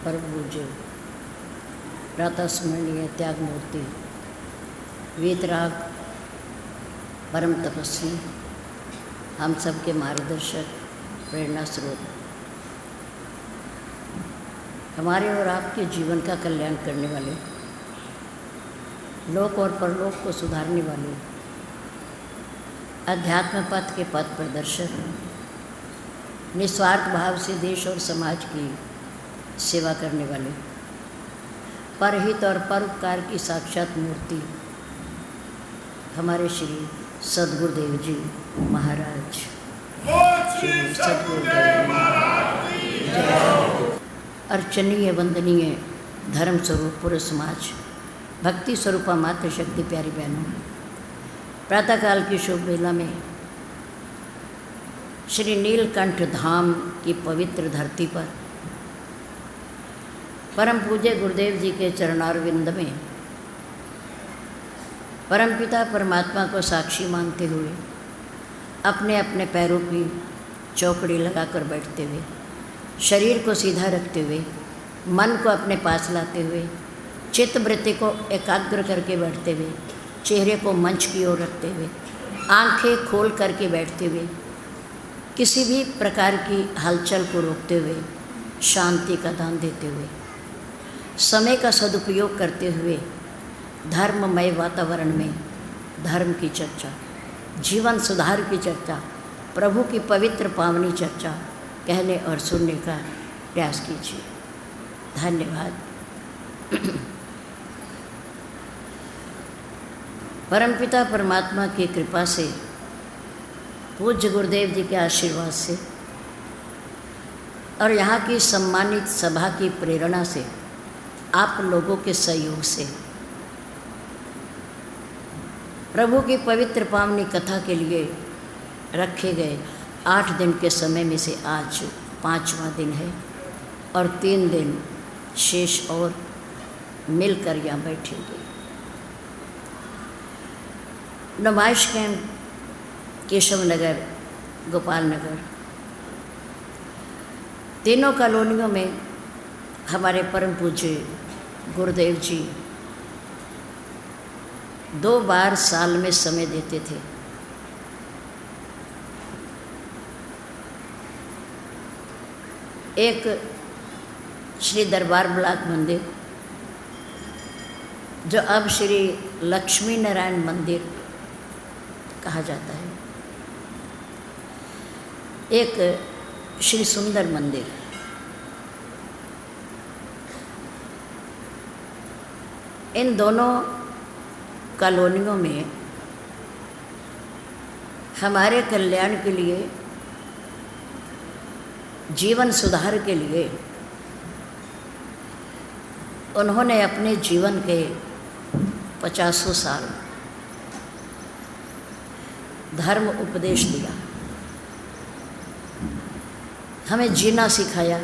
परम पूज्य प्रातः स्मरणीय त्याग मूर्ति वीतराग परम तपस्वी, हम सबके मार्गदर्शक, प्रेरणा स्रोत, हमारे और आपके जीवन का कल्याण करने वाले, लोक और परलोक को सुधारने वाले, अध्यात्म पथ के पथ प्रदर्शक, निस्वार्थ भाव से देश और समाज की सेवा करने वाले, परहित और परोपकार की साक्षात मूर्ति हमारे श्री सद्गुरुदेव जी महाराज। श्री सद्गुरुदेव महाराज जय। अर्चनीय वंदनीय धर्म स्वरूप पूर्व समाज, भक्ति स्वरूपा मातृ शक्ति प्यारी बहनों, प्रातःकाल की शुभ वेला में श्री नीलकंठ धाम की पवित्र धरती पर परम पूज्य गुरुदेव जी के चरणारविंद में परमपिता परमात्मा को साक्षी मानते हुए अपने अपने पैरों की चौकड़ी लगाकर बैठते हुए, शरीर को सीधा रखते हुए, मन को अपने पास लाते हुए, चित्त वृत्ति को एकाग्र करके बैठते हुए, चेहरे को मंच की ओर रखते हुए, आंखें खोल करके बैठते हुए, किसी भी प्रकार की हलचल को रोकते हुए, शांति का दान देते हुए, समय का सदुपयोग करते हुए धर्ममय वातावरण में धर्म की चर्चा, जीवन सुधार की चर्चा, प्रभु की पवित्र पावनी चर्चा कहने और सुनने का प्रयास कीजिए। धन्यवाद। परमपिता परमात्मा की कृपा से, पूज्य गुरुदेव जी के आशीर्वाद से और यहाँ की सम्मानित सभा की प्रेरणा से, आप लोगों के सहयोग से प्रभु की पवित्र पावनी कथा के लिए रखे गए 8 दिन के समय में से आज 5वां दिन है और 3 दिन शेष और मिलकर यहाँ बैठेंगे। नुमाइश कैंप केशव नगर, गोपाल नगर, तीनों कॉलोनियों में हमारे परम पूज्य गुरुदेव जी 2 बार साल में समय देते थे। एक श्री दरबार ब्लॉक मंदिर, जो अब श्री लक्ष्मी नारायण मंदिर कहा जाता है, एक श्री सुंदर मंदिर। इन दोनों कॉलोनियों में हमारे कल्याण के लिए, जीवन सुधार के लिए उन्होंने अपने जीवन के 50 साल धर्म उपदेश दिया, हमें जीना सिखाया,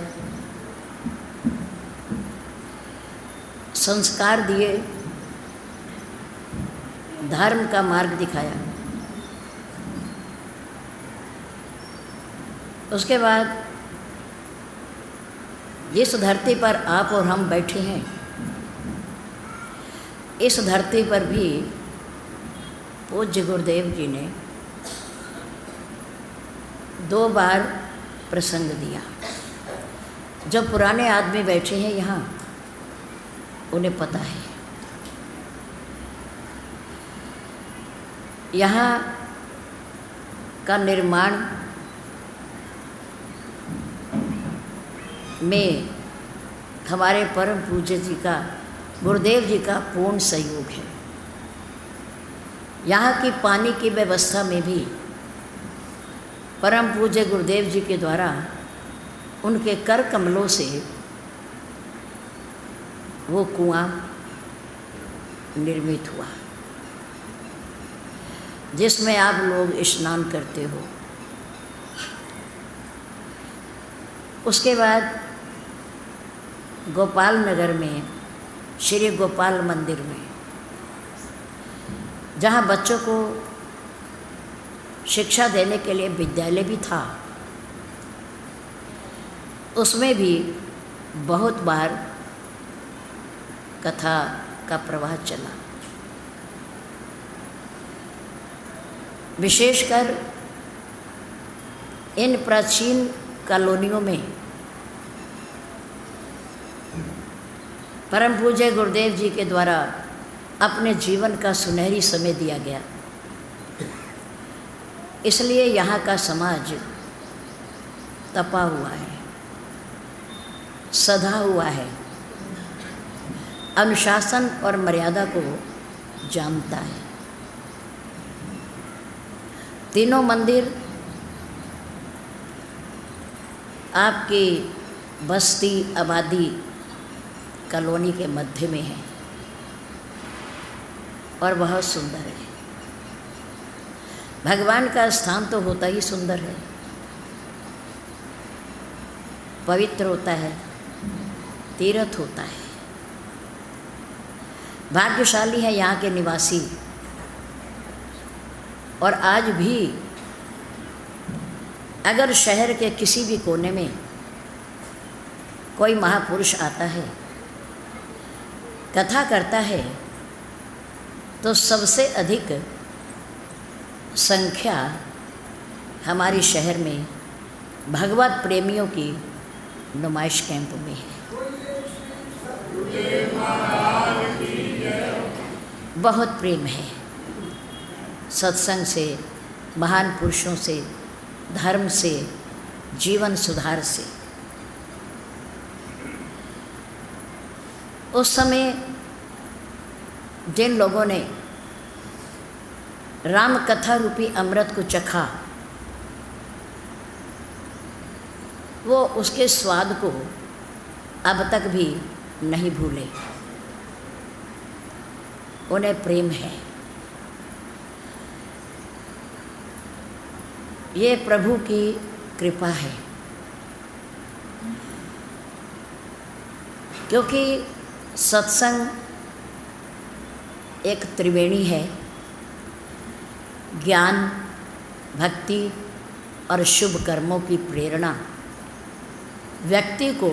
संस्कार दिए, धर्म का मार्ग दिखाया। उसके बाद जिस धरती पर आप और हम बैठे हैं, इस धरती पर भी पूज्य गुरुदेव जी ने 2 बार प्रसंग दिया। जो पुराने आदमी बैठे हैं यहाँ, उन्हें पता है। यहाँ का निर्माण में हमारे परम पूज्य जी का, गुरुदेव जी का पूर्ण सहयोग है। यहाँ की पानी की व्यवस्था में भी परम पूज्य गुरुदेव जी के द्वारा उनके कर कमलों से वो कुआं निर्मित हुआ, जिसमें आप लोग स्नान करते हो। उसके बाद गोपाल नगर में श्री गोपाल मंदिर में, जहाँ बच्चों को शिक्षा देने के लिए विद्यालय भी था, उसमें भी बहुत बार कथा का प्रवाह चला। विशेषकर इन प्राचीन कॉलोनियों में परम पूज्य गुरुदेव जी के द्वारा अपने जीवन का सुनहरी समय दिया गया, इसलिए यहाँ का समाज तपा हुआ है, सधा हुआ है, अनुशासन और मर्यादा को जानता है। तीनों मंदिर आपकी बस्ती आबादी कॉलोनी के मध्य में है और बहुत सुंदर है। भगवान का स्थान तो होता ही सुंदर है, पवित्र होता है, तीर्थ होता है। भाग्यशाली है यहाँ के निवासी। और आज भी अगर शहर के किसी भी कोने में कोई महापुरुष आता है, कथा करता है, तो सबसे अधिक संख्या हमारे शहर में भगवत प्रेमियों की नुमाइश कैंप में है। बहुत प्रेम है सत्संग से, महान पुरुषों से, धर्म से, जीवन सुधार से। उस समय जिन लोगों ने राम कथा रूपी अमृत को चखा, वो उसके स्वाद को अब तक भी नहीं भूले। उन्हें प्रेम है। ये प्रभु की कृपा है, क्योंकि सत्संग एक त्रिवेणी है। ज्ञान, भक्ति और शुभ कर्मों की प्रेरणा व्यक्ति को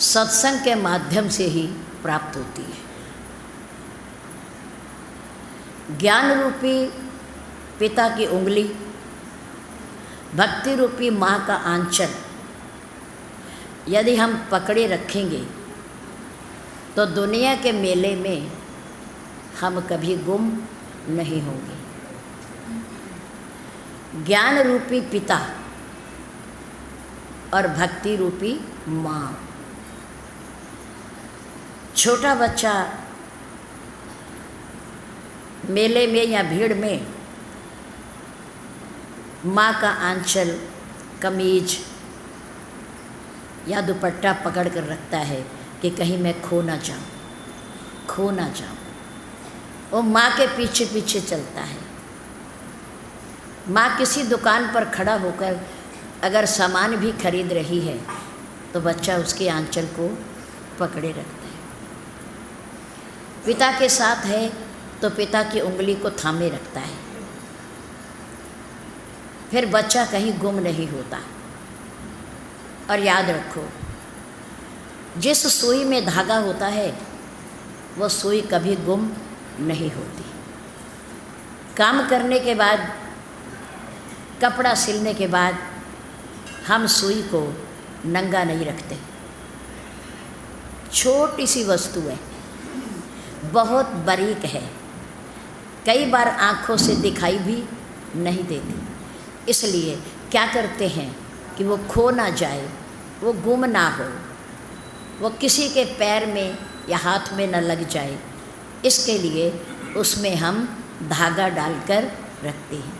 सत्संग के माध्यम से ही प्राप्त होती है। ज्ञान रूपी पिता की उंगली, भक्ति रूपी माँ का आंचल यदि हम पकड़े रखेंगे तो दुनिया के मेले में हम कभी गुम नहीं होंगे। ज्ञान रूपी पिता और भक्ति रूपी माँ। छोटा बच्चा मेले में या भीड़ में माँ का आंचल, कमीज या दुपट्टा पकड़ कर रखता है कि कहीं मैं खो ना जाऊं। वो माँ के पीछे पीछे चलता है। माँ किसी दुकान पर खड़ा होकर अगर सामान भी खरीद रही है तो बच्चा उसके आंचल को पकड़े रखता है। पिता के साथ है तो पिता की उंगली को थामे रखता है। फिर बच्चा कहीं गुम नहीं होता। और याद रखो, जिस सुई में धागा होता है वो सुई कभी गुम नहीं होती। काम करने के बाद, कपड़ा सिलने के बाद हम सुई को नंगा नहीं रखते। छोटी सी वस्तु है, बहुत बारीक है, कई बार आँखों से दिखाई भी नहीं देती। इसलिए क्या करते हैं कि वो खो ना जाए, वो गुम ना हो, वो किसी के पैर में या हाथ में न लग जाए, इसके लिए उसमें हम धागा डालकर रखते हैं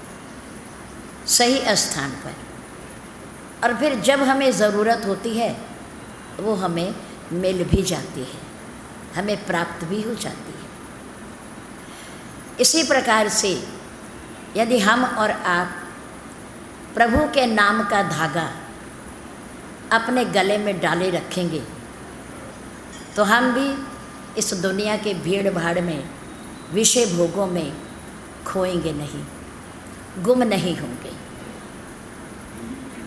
सही स्थान पर। और फिर जब हमें ज़रूरत होती है वो हमें मिल भी जाती है, हमें प्राप्त भी हो जाती है। इसी प्रकार से यदि हम और आप प्रभु के नाम का धागा अपने गले में डाले रखेंगे तो हम भी इस दुनिया के भीड़ भाड़ में, विषय भोगों में खोएंगे नहीं, गुम नहीं होंगे।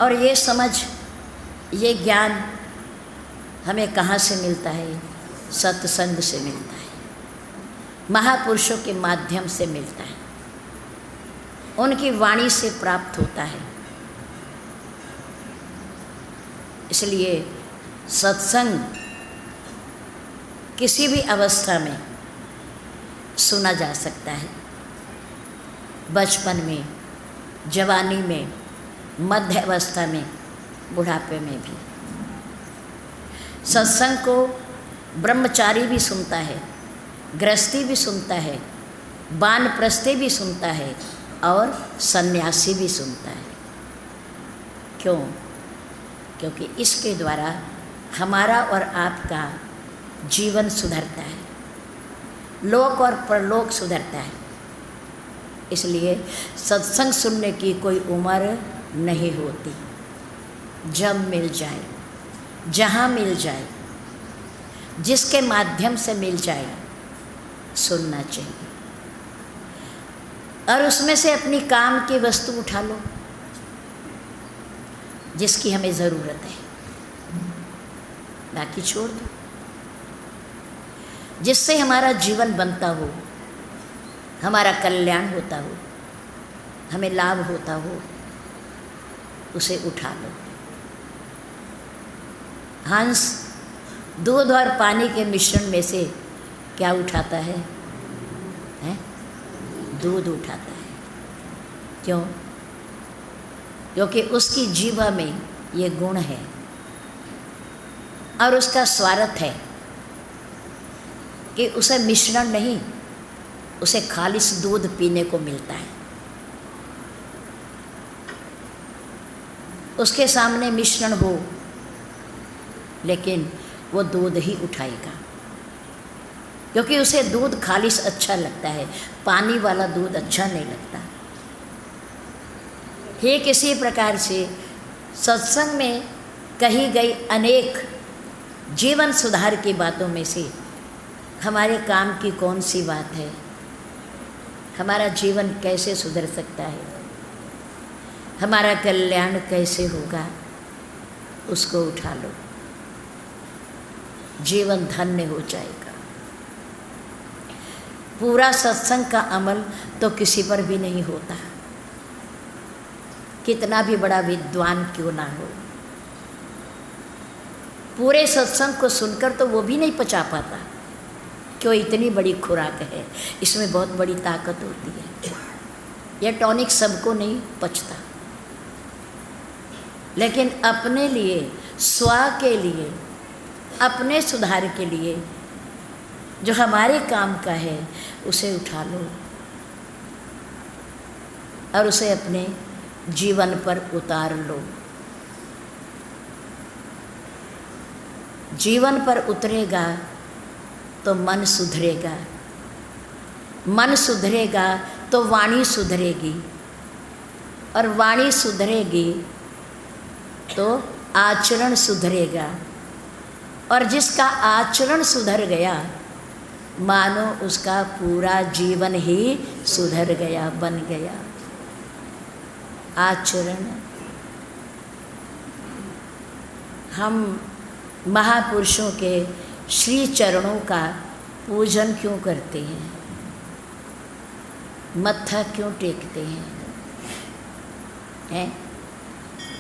और ये समझ, ये ज्ञान हमें कहाँ से मिलता है? सत्संग से मिलता है, महापुरुषों के माध्यम से मिलता है, उनकी वाणी से प्राप्त होता है। इसलिए सत्संग किसी भी अवस्था में सुना जा सकता है, बचपन में, जवानी में, मध्य अवस्था में, बुढ़ापे में भी। सत्संग को ब्रह्मचारी भी सुनता है, गृहस्थी भी सुनता है, वानप्रस्थी भी सुनता है और सन्यासी भी सुनता है। क्यों? क्योंकि इसके द्वारा हमारा और आपका जीवन सुधरता है, लोक और परलोक सुधरता है। इसलिए सत्संग सुनने की कोई उम्र नहीं होती। जब मिल जाए, जहाँ मिल जाए, जिसके माध्यम से मिल जाए, सुनना चाहिए। और उसमें से अपनी काम की वस्तु उठा लो जिसकी हमें ज़रूरत है, बाकी छोड़ दो। जिससे हमारा जीवन बनता हो, हमारा कल्याण होता हो, हमें लाभ होता हो, उसे उठा लो। हंस दूध और पानी के मिश्रण में से क्या उठाता है? दूध उठाता है। क्यों? क्योंकि उसकी जीवा में ये गुण है और उसका स्वार्थ है कि उसे मिश्रण नहीं, उसे खालिश दूध पीने को मिलता है। उसके सामने मिश्रण हो, लेकिन वो दूध ही उठाएगा, क्योंकि उसे दूध खालिश अच्छा लगता है, पानी वाला दूध अच्छा नहीं लगता। ठीक इसी प्रकार से सत्संग में कही गई अनेक जीवन सुधार की बातों में से हमारे काम की कौन सी बात है? हमारा जीवन कैसे सुधर सकता है, हमारा कल्याण कैसे होगा, उसको उठा लो, जीवन धन्य हो जाएगा। पूरा सत्संग का अमल तो किसी पर भी नहीं होता, कितना भी बड़ा विद्वान क्यों ना हो। पूरे सत्संग को सुनकर तो वो भी नहीं पचा पाता, क्यों? इतनी बड़ी खुराक है, इसमें बहुत बड़ी ताकत होती है। यह टॉनिक सबको नहीं पचता, लेकिन अपने लिए, स्व के लिए, अपने सुधार के लिए जो हमारे काम का है, उसे उठा लो और उसे अपने जीवन पर उतार लो। जीवन पर उतरेगा तो मन सुधरेगा, मन सुधरेगा तो वाणी सुधरेगी, और वाणी सुधरेगी तो आचरण सुधरेगा, और जिसका आचरण सुधर गया मानो उसका पूरा जीवन ही सुधर गया, बन गया। आचरण। हम महापुरुषों के श्री चरणों का पूजन क्यों करते हैं? मत्था क्यों टेकते हैं?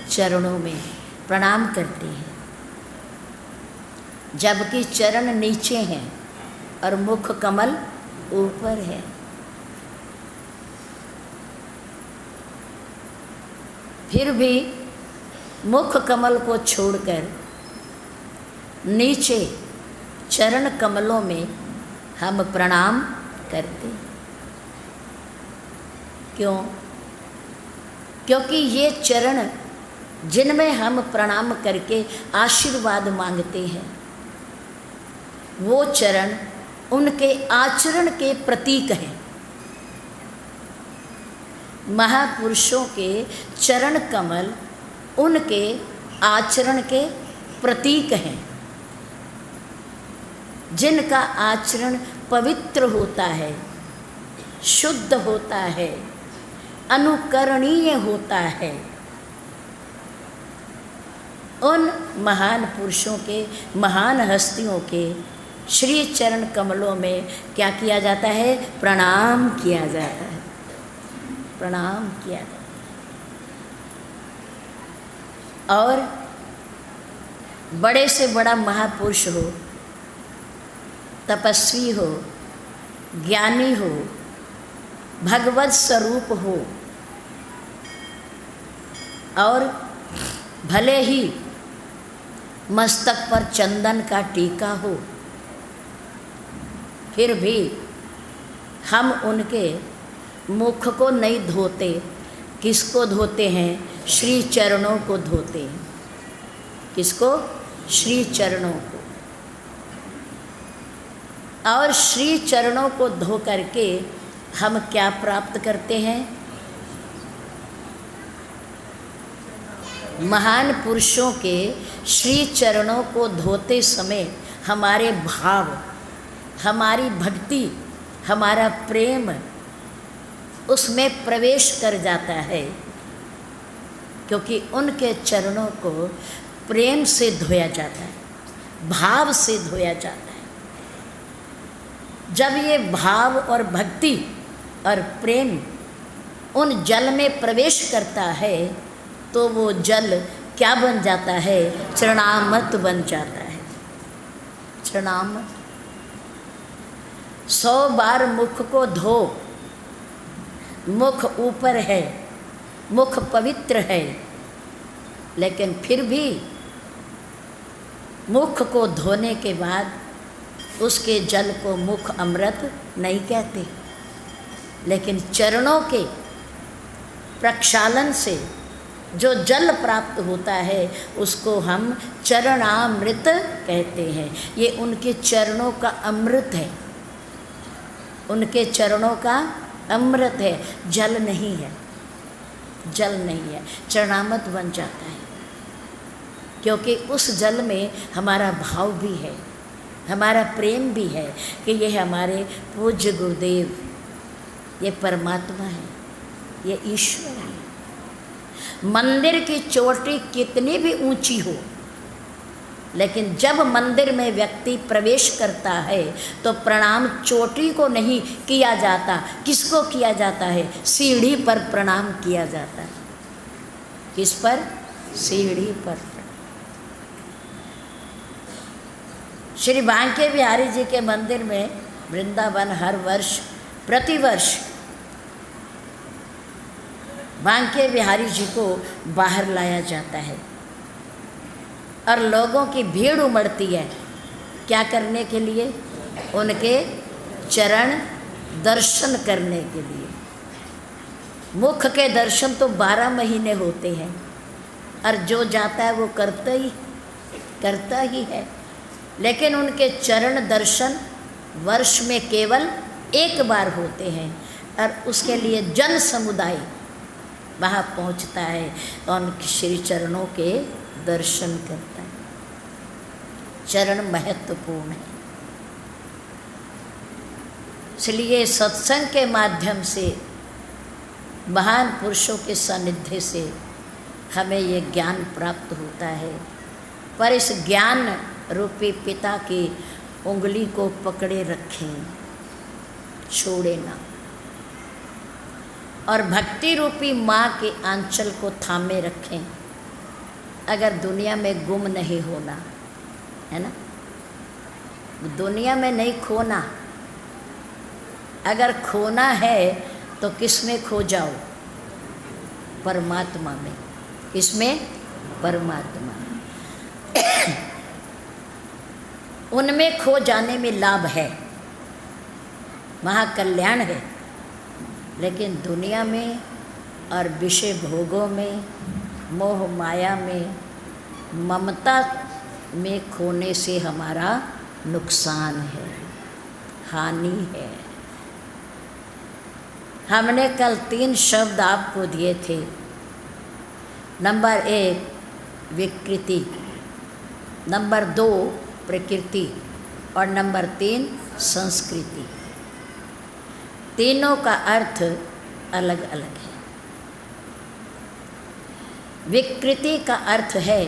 चरणों में प्रणाम करते हैं, जबकि चरण नीचे हैं और मुख कमल ऊपर है। फिर भी मुख कमल को छोड़कर नीचे चरण कमलों में हम प्रणाम करते। क्यों? क्योंकि ये चरण जिनमें हम प्रणाम करके आशीर्वाद मांगते हैं, वो चरण उनके आचरण के प्रतीक हैं। महापुरुषों के चरण कमल उनके आचरण के प्रतीक हैं। जिनका आचरण पवित्र होता है, शुद्ध होता है, अनुकरणीय होता है, उन महान पुरुषों के, महान हस्तियों के श्री चरण कमलों में क्या किया जाता है? प्रणाम किया जाता है, प्रणाम किया जाता है। और बड़े से बड़ा महापुरुष हो, तपस्वी हो, ज्ञानी हो, भगवत स्वरूप हो, और भले ही मस्तक पर चंदन का टीका हो, फिर भी हम उनके मुख को नहीं धोते। किसको धोते हैं? श्री चरणों को धोते हैं। किसको? श्री चरणों को। और श्री चरणों को धो करके हम क्या प्राप्त करते हैं? महान पुरुषों के श्री चरणों को धोते समय हमारे भाव, हमारी भक्ति, हमारा प्रेम उसमें प्रवेश कर जाता है, क्योंकि उनके चरणों को प्रेम से धोया जाता है, भाव से धोया जाता है। जब ये भाव और भक्ति और प्रेम उन जल में प्रवेश करता है तो वो जल क्या बन जाता है? चरणामृत बन जाता है। चरणामृत। 100 बार मुख को धो, मुख ऊपर है, मुख पवित्र है, लेकिन फिर भी मुख को धोने के बाद उसके जल को मुख अमृत नहीं कहते, लेकिन चरणों के प्रक्षालन से जो जल प्राप्त होता है उसको हम चरणामृत कहते हैं। ये उनके चरणों का अमृत है, उनके चरणों का अमृत है, जल नहीं है, जल नहीं है, चरणामृत बन जाता है। क्योंकि उस जल में हमारा भाव भी है, हमारा प्रेम भी है कि ये हमारे पूज्य गुरुदेव, ये परमात्मा है, ये ईश्वर है। मंदिर की चोटी कितनी भी ऊंची हो, लेकिन जब मंदिर में व्यक्ति प्रवेश करता है तो प्रणाम चोटी को नहीं किया जाता। किसको किया जाता है? सीढ़ी पर प्रणाम किया जाता है। किस पर? सीढ़ी पर। श्री बांके बिहारी जी के मंदिर में वृंदावन हर वर्ष, प्रतिवर्ष बांके बिहारी जी को बाहर लाया जाता है और लोगों की भीड़ उमड़ती है। क्या करने के लिए? उनके चरण दर्शन करने के लिए। मुख के दर्शन तो 12 महीने होते हैं और जो जाता है वो करता ही है, लेकिन उनके चरण दर्शन वर्ष में केवल एक बार होते हैं और उसके लिए जन समुदाय वहाँ पहुँचता है और उनके श्री चरणों के दर्शन करता है। चरण महत्वपूर्ण है, इसलिए सत्संग के माध्यम से, महान पुरुषों के सानिध्य से हमें ये ज्ञान प्राप्त होता है। पर इस ज्ञान रूपी पिता की उंगली को पकड़े रखें, छोड़े ना, और भक्ति रूपी माँ के आंचल को थामे रखें। अगर दुनिया में गुम नहीं होना है ना, दुनिया में नहीं खोना। अगर खोना है तो किस में खो जाओ? परमात्मा में। किसमें? परमात्मा में। उनमें खो जाने में लाभ है, महाकल्याण है, लेकिन दुनिया में और विषय भोगों में, मोह माया में, ममता में खोने से हमारा नुकसान है, हानि है। हमने कल 3 शब्द आपको दिए थे। नंबर 1 विकृति, नंबर 2 प्रकृति और नंबर 3 संस्कृति। तीनों का अर्थ अलग अलग है। विकृति का अर्थ है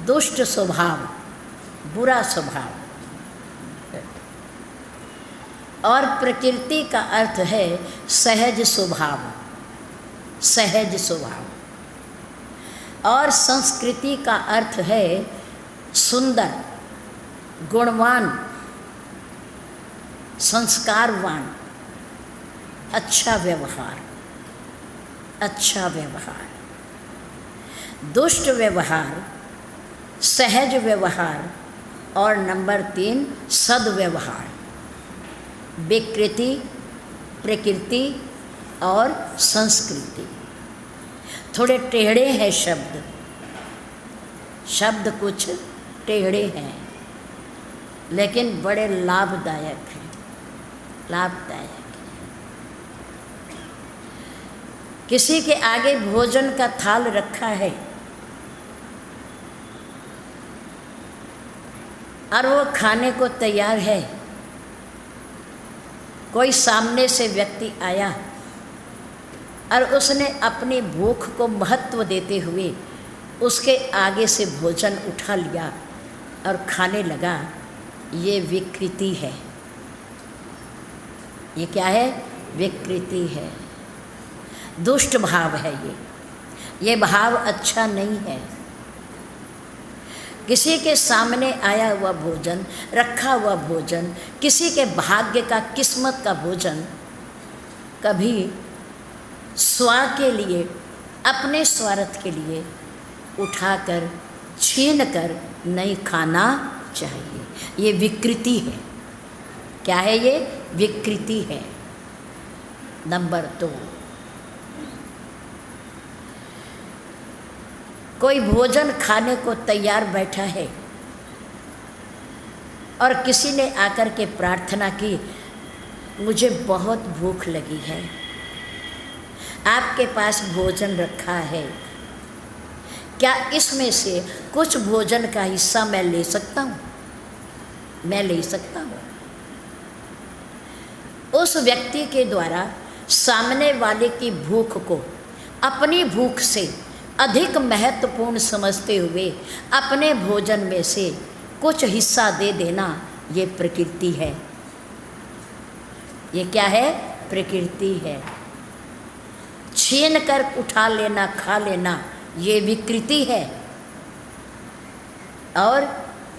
दुष्ट स्वभाव, बुरा स्वभाव। और प्रकृति का अर्थ है सहज स्वभाव, सहज स्वभाव। और संस्कृति का अर्थ है सुंदर, गुणवान, संस्कारवान, अच्छा व्यवहार, अच्छा व्यवहार। दुष्ट व्यवहार, सहज व्यवहार और नंबर 3 सद्व्यवहार। विकृति, प्रकृति और संस्कृति। थोड़े टेढ़े हैं शब्द, शब्द कुछ टेढ़े हैं लेकिन बड़े लाभदायक हैं, लाभदायक हैं। किसी के आगे भोजन का थाल रखा है और वो खाने को तैयार है। कोई सामने से व्यक्ति आया और उसने अपनी भूख को महत्व देते हुए उसके आगे से भोजन उठा लिया और खाने लगा। ये विकृति है। ये क्या है? विकृति है, दुष्ट भाव है। ये भाव अच्छा नहीं है। किसी के सामने आया हुआ भोजन, रखा हुआ भोजन, किसी के भाग्य का, किस्मत का भोजन कभी स्वा के लिए, अपने स्वार्थ के लिए उठाकर, छीन कर नहीं खाना चाहिए। ये विकृति है। क्या है ये? विकृति है। नंबर 2, कोई भोजन खाने को तैयार बैठा है और किसी ने आकर के प्रार्थना की, मुझे बहुत भूख लगी है, आपके पास भोजन रखा है, क्या इसमें से कुछ भोजन का हिस्सा मैं ले सकता हूँ? मैं ले सकता हूँ। उस व्यक्ति के द्वारा सामने वाले की भूख को अपनी भूख से अधिक महत्वपूर्ण समझते हुए अपने भोजन में से कुछ हिस्सा दे देना, ये प्रकृति है। ये क्या है? प्रकृति है। छीन कर उठा लेना, खा लेना, ये विकृति है। और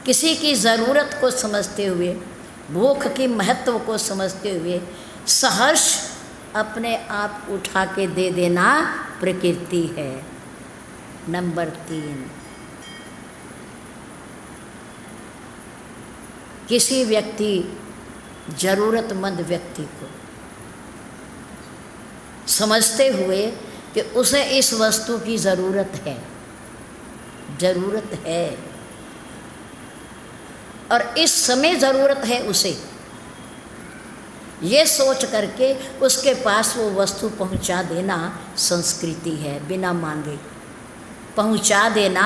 किसी की ज़रूरत को समझते हुए, भूख की महत्व को समझते हुए सहर्ष अपने आप उठा के दे देना प्रकृति है। नंबर 3, किसी व्यक्ति, ज़रूरतमंद व्यक्ति को समझते हुए कि उसे इस वस्तु की ज़रूरत है, ज़रूरत है और इस समय ज़रूरत है उसे, ये सोच करके उसके पास वो वस्तु पहुंचा देना संस्कृति है। बिना मांगे पहुंचा देना,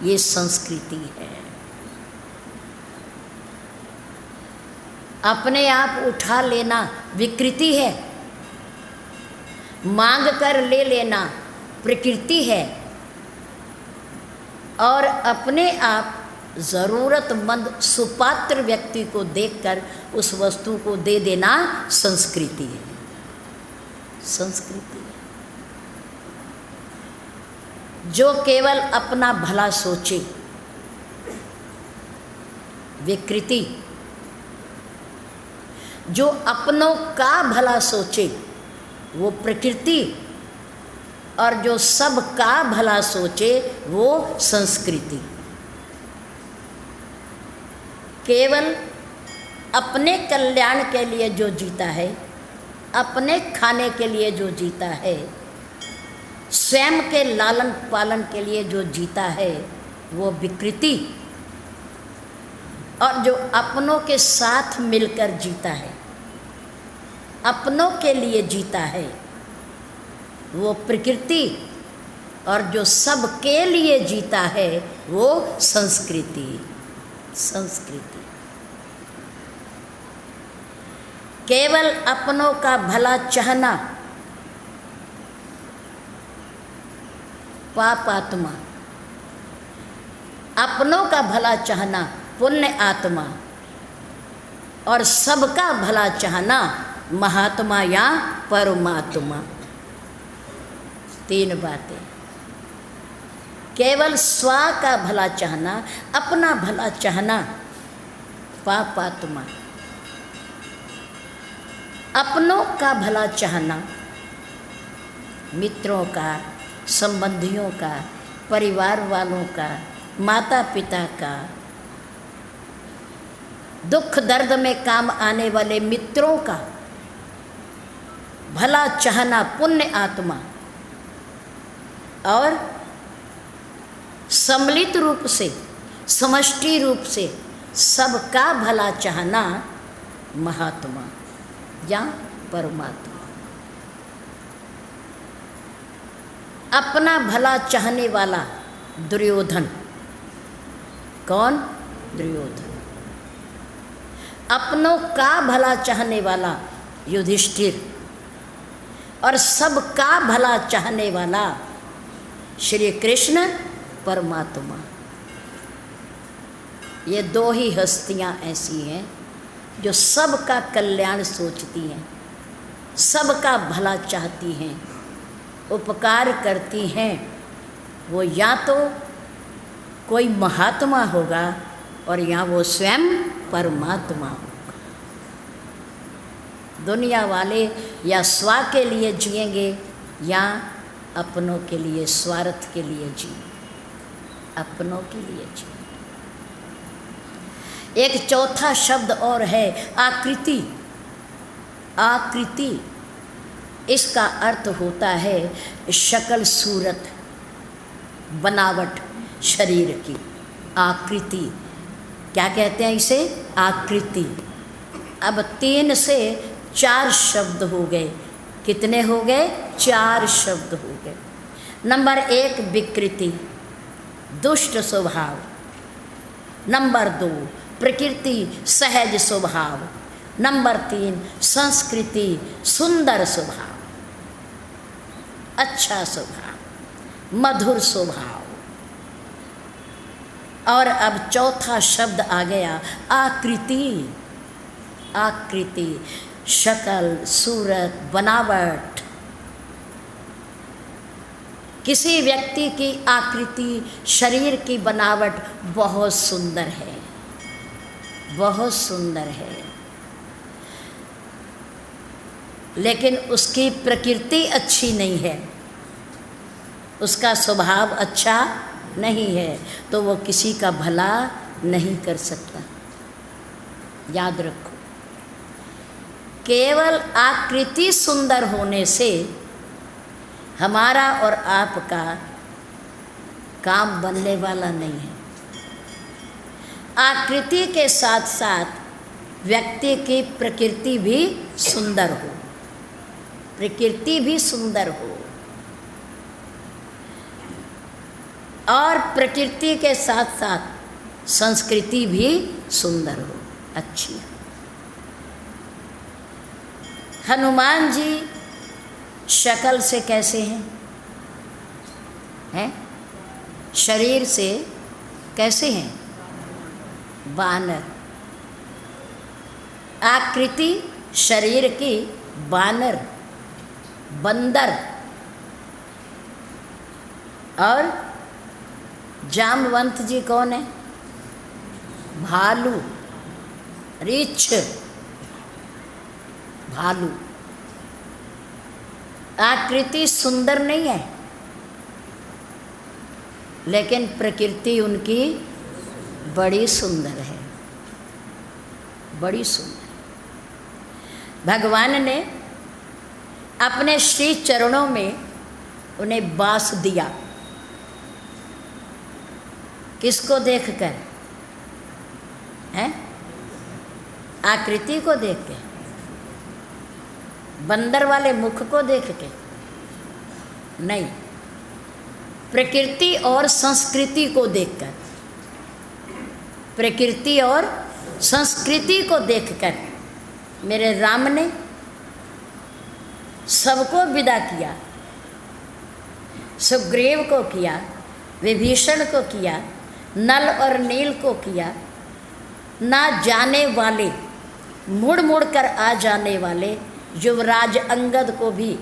ये संस्कृति है। अपने आप उठा लेना विकृति है। मांग कर ले लेना प्रकृति है। और अपने आप ज़रूरतमंद सुपात्र व्यक्ति को देखकर उस वस्तु को दे देना संस्कृति है। संस्कृति है। जो केवल अपना भला सोचे, विकृति। जो अपनों का भला सोचे, वो प्रकृति। और जो सब का भला सोचे, वो संस्कृति। केवल अपने कल्याण के लिए जो जीता है, अपने खाने के लिए जो जीता है, स्वयं के लालन पालन के लिए जो जीता है, वो विकृति। और जो अपनों के साथ मिलकर जीता है, अपनों के लिए जीता है, वो प्रकृति। और जो सब के लिए जीता है, वो संस्कृति। संस्कृति केवल अपनों का भला चाहना पापात्मा। अपनों का भला चाहना पुण्य आत्मा, और सबका भला चाहना महात्मा या परमात्मा। तीन बातें। केवल स्व का भला चाहना, अपना भला चाहना पापात्मा, अपनों का भला चाहना मित्रों का, संबंधियों का, परिवार वालों का, माता पिता का, दुख दर्द में काम आने वाले मित्रों का भला चाहना पुण्य आत्मा, और सम्मिलित रूप से, समष्टि रूप से सबका भला चाहना महात्मा या परमात्मा। अपना भला चाहने वाला दुर्योधन। कौन? दुर्योधन। अपनों का भला चाहने वाला युधिष्ठिर, और सबका भला चाहने वाला श्री कृष्ण परमात्मा। ये दो ही हस्तियां ऐसी हैं जो सबका कल्याण सोचती हैं, सबका भला चाहती हैं, उपकार करती हैं। वो या तो कोई महात्मा होगा और या वो स्वयं परमात्मा होगा। दुनिया वाले या स्व के लिए जिएंगे या अपनों के लिए, स्वार्थ के लिए जिएंगे, अपनों के लिए जिएंगे। एक चौथा शब्द और है आकृति। आकृति, इसका अर्थ होता है शक्ल, सूरत, बनावट शरीर की। आकृति क्या कहते हैं इसे? आकृति। अब 3 से 4 शब्द हो गए। कितने हो गए? 4 शब्द हो गए। नंबर 1 विकृति, दुष्ट स्वभाव। नंबर 2 प्रकृति, सहज स्वभाव। नंबर 3 संस्कृति, सुंदर स्वभाव, अच्छा स्वभाव, मधुर स्वभाव। और अब चौथा शब्द आ गया आकृति। आकृति, शक्ल, सूरत, बनावट। किसी व्यक्ति की आकृति, शरीर की बनावट बहुत सुंदर है, बहुत सुंदर है, लेकिन उसकी प्रकृति अच्छी नहीं है, उसका स्वभाव अच्छा नहीं है, तो वो किसी का भला नहीं कर सकता। याद रखो, केवल आकृति सुंदर होने से हमारा और आपका काम बनने वाला नहीं है। आकृति के साथ साथ व्यक्ति की प्रकृति भी सुंदर हो, प्रकृति भी सुंदर हो, और प्रकृति के साथ साथ संस्कृति भी सुंदर हो, अच्छी हो। हनुमान जी शक्ल से कैसे हैं? हैं? शरीर से कैसे हैं? बानर। आकृति शरीर की बानर, बंदर। और जामवंत जी कौन है? भालू, रीछ, भालू। आकृति सुंदर नहीं है, लेकिन प्रकृति उनकी बड़ी सुंदर है, बड़ी सुंदर। भगवान ने अपने श्री चरणों में उन्हें वास दिया। किसको देखकर? हैं? आकृति को देख के, बंदर वाले मुख को देख के नहीं, प्रकृति और संस्कृति को देखकर, प्रकृति और संस्कृति को देखकर मेरे राम ने सबको विदा किया। सुग्रीव को किया, विभीषण को किया, नल और नील को किया, ना जाने वाले मुड़ मुड़ कर आ जाने वाले युवराज अंगद को भी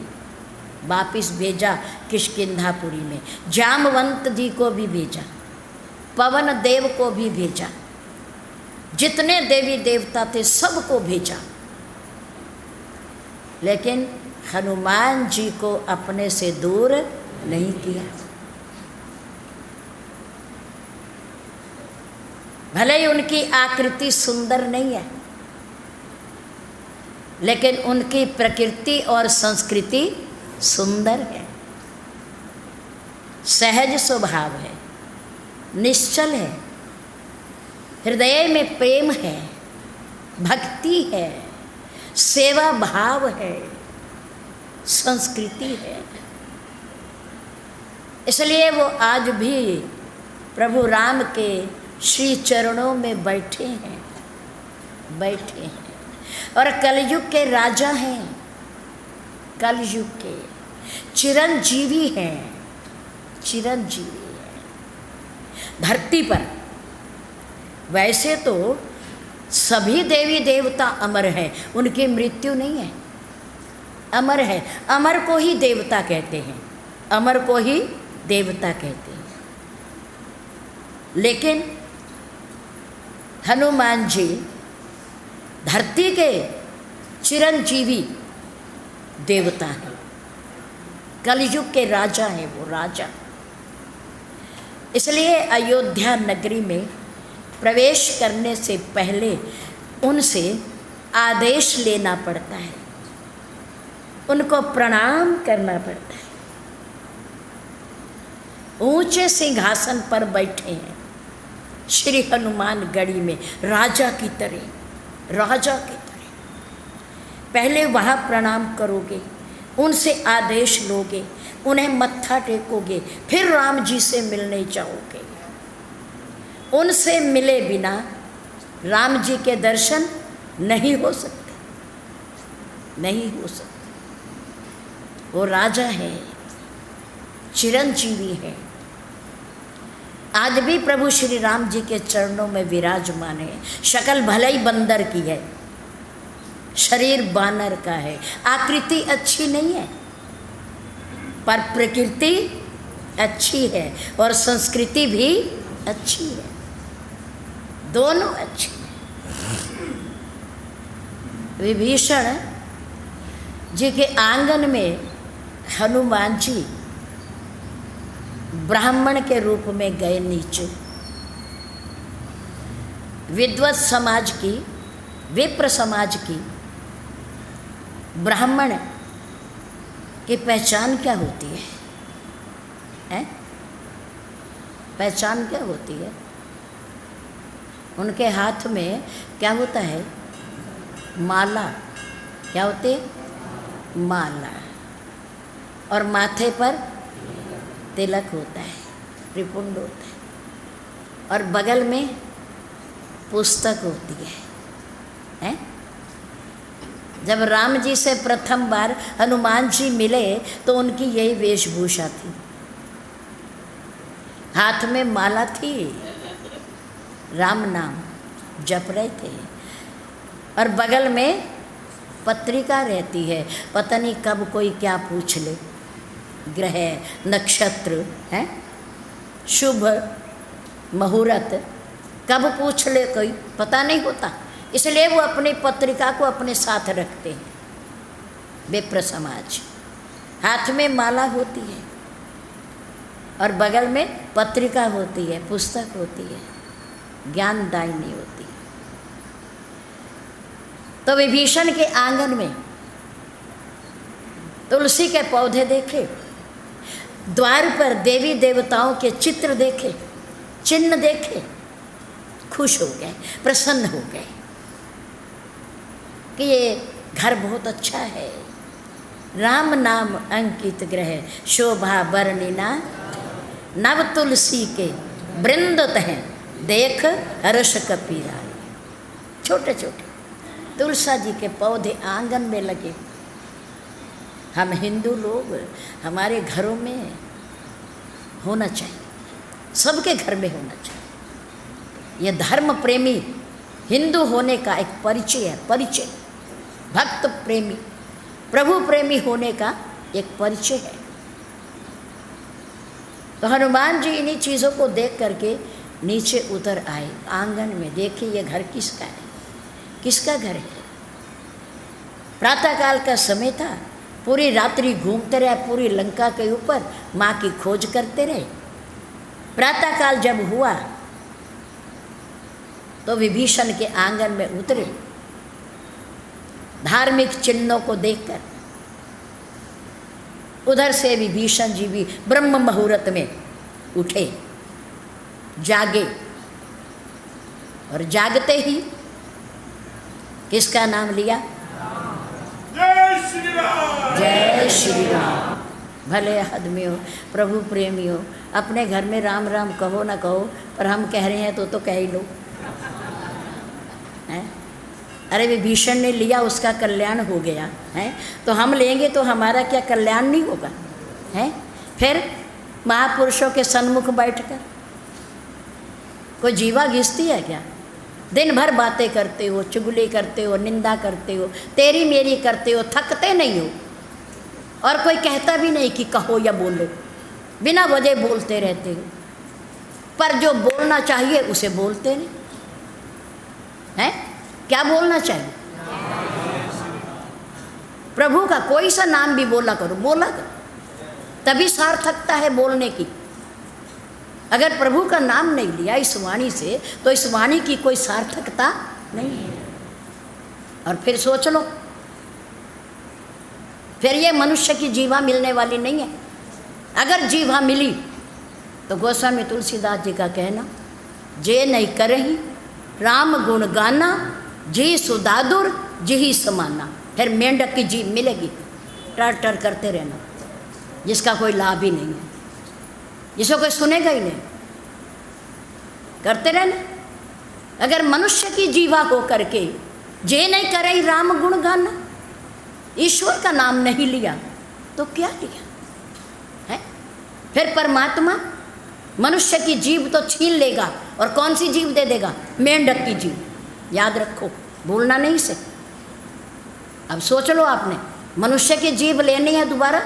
वापिस भेजा किष्किंधापुरी में, जामवंत जी को भी भेजा, पवन देव को भी भेजा, जितने देवी देवता थे सबको भेजा, लेकिन हनुमान जी को अपने से दूर नहीं किया। भले ही उनकी आकृति सुंदर नहीं है, लेकिन उनकी प्रकृति और संस्कृति सुंदर है, सहज स्वभाव है, निश्चल है, हृदय में प्रेम है, भक्ति है, सेवा भाव है, संस्कृति है। इसलिए वो आज भी प्रभु राम के श्री चरणों में बैठे हैं, बैठे हैं, और कलयुग के राजा हैं, कलयुग के चिरंजीवी हैं, चिरंजीवी हैं धरती पर। वैसे तो सभी देवी देवता अमर हैं, उनकी मृत्यु नहीं है, अमर है। अमर को ही देवता कहते हैं, अमर को ही देवता कहते हैं। लेकिन हनुमान जी धरती के चिरंजीवी देवता हैं, कलयुग के राजा हैं, वो राजा। इसलिए अयोध्या नगरी में प्रवेश करने से पहले उनसे आदेश लेना पड़ता है, उनको प्रणाम करना पड़ता है। ऊंचे सिंहासन पर बैठे हैं श्री हनुमान गढ़ी में, राजा की तरह, राजा की तरह। पहले वहाँ प्रणाम करोगे, उनसे आदेश लोगे, उन्हें मत्था टेकोगे, फिर राम जी से मिलने जाओगे। उनसे मिले बिना राम जी के दर्शन नहीं हो सकते, नहीं हो सकते। वो राजा है, चिरंजीवी है। आज भी प्रभु श्री राम जी के चरणों में विराजमान है। शक्ल भले ही बंदर की है, शरीर बानर का है, आकृति अच्छी नहीं है, पर प्रकृति अच्छी है और संस्कृति भी अच्छी है, दोनों अच्छी हैं। विभीषण जी के आंगन में हनुमान जी ब्राह्मण के रूप में गए नीचे। विद्वत समाज की, विप्र समाज की, ब्राह्मण की पहचान क्या होती है, हैं? पहचान क्या होती है? उनके हाथ में क्या होता है? माला। क्या होती है? माला। और माथे पर तिलक होता है, त्रिपुंड होता है, और बगल में पुस्तक होती है, हैं? जब राम जी से प्रथम बार हनुमान जी मिले तो उनकी यही वेशभूषा थी, हाथ में माला थी, राम नाम जप रहे थे, और बगल में पत्रिका रहती है। पता नहीं कब कोई क्या पूछ ले, ग्रह नक्षत्र हैं, शुभ मुहूर्त कब पूछ ले कोई पता नहीं होता, इसलिए वो अपनी पत्रिका को अपने साथ रखते हैं। विप्र समाज हाथ में माला होती है और बगल में पत्रिका होती है, पुस्तक होती है, ज्ञानदायिनी होती है। तो विभीषण के आंगन में तुलसी के पौधे देखे, द्वार पर देवी देवताओं के चित्र देखे, चिन्ह देखे, खुश हो गए, प्रसन्न हो गए कि ये घर बहुत अच्छा है। राम नाम अंकित ग्रह, शोभा वर्णिना, नव तुलसी के वृंद हैं, देख हर्ष कपीरा। छोटे छोटे तुलसा जी के पौधे आंगन में लगे। हम हिंदू लोग, हमारे घरों में होना चाहिए, सबके घर में होना चाहिए। ये धर्म प्रेमी हिंदू होने का एक परिचय है, परिचय। भक्त प्रेमी, प्रभु प्रेमी होने का एक परिचय है। तो हनुमान जी इन्हीं चीज़ों को देख करके नीचे उतर आए। आंगन में देखे ये घर किसका है, किसका घर है। प्रातःकाल का समय था, पूरी रात्रि घूमते रहे, पूरी लंका के ऊपर माँ की खोज करते रहे। प्रातःकाल जब हुआ तो विभीषण के आंगन में उतरे। धार्मिक चिन्हों को देखकर उधर से विभीषण जी भी ब्रह्म मुहूर्त में उठे, जागे, और जागते ही किसका नाम लिया? जय श्री राम। जय श्री राम। भले आदमी हो, प्रभु प्रेमी हो, अपने घर में राम राम कहो ना कहो, पर हम कह रहे हैं तो कह ही लो है। अरे विभीषण ने लिया, उसका कल्याण हो गया है, तो हम लेंगे तो हमारा क्या कल्याण नहीं होगा है। फिर महापुरुषों के सन्मुख बैठकर कोई जीवा घिसती है क्या? दिन भर बातें करते हो, चुगली करते हो, निंदा करते हो, तेरी मेरी करते हो, थकते नहीं हो, और कोई कहता भी नहीं कि कहो या बोलो, बिना वजह बोलते रहते हो। पर जो बोलना चाहिए उसे बोलते नहीं है। क्या बोलना चाहिए? प्रभु का कोई सा नाम भी बोला करो, बोला करो, तभी सार्थकता है बोलने की। अगर प्रभु का नाम नहीं लिया इस वाणी से, तो इस वाणी की कोई सार्थकता नहीं है। और फिर सोच लो, फिर ये मनुष्य की जीवा मिलने वाली नहीं है। अगर जीवा मिली तो गोस्वामी तुलसीदास जी का कहना, जे नहीं करही राम गुण गाना, जी सुदादुर जी समाना। फिर मेंढक की जीभ मिलेगी, टर टर करते रहना, जिसका कोई लाभ ही नहीं है, जिसको कोई सुनेगा ही नहीं, करते रहना। अगर मनुष्य की जीवा हो करके जे नहीं करे राम गुण गाना, ईश्वर का नाम नहीं लिया तो क्या लिया है। फिर परमात्मा मनुष्य की जीभ तो छीन लेगा, और कौन सी जीभ दे देगा? मेंढक की जीभ। याद रखो, भूलना नहीं से। अब सोच लो, आपने मनुष्य की जीभ लेनी है दोबारा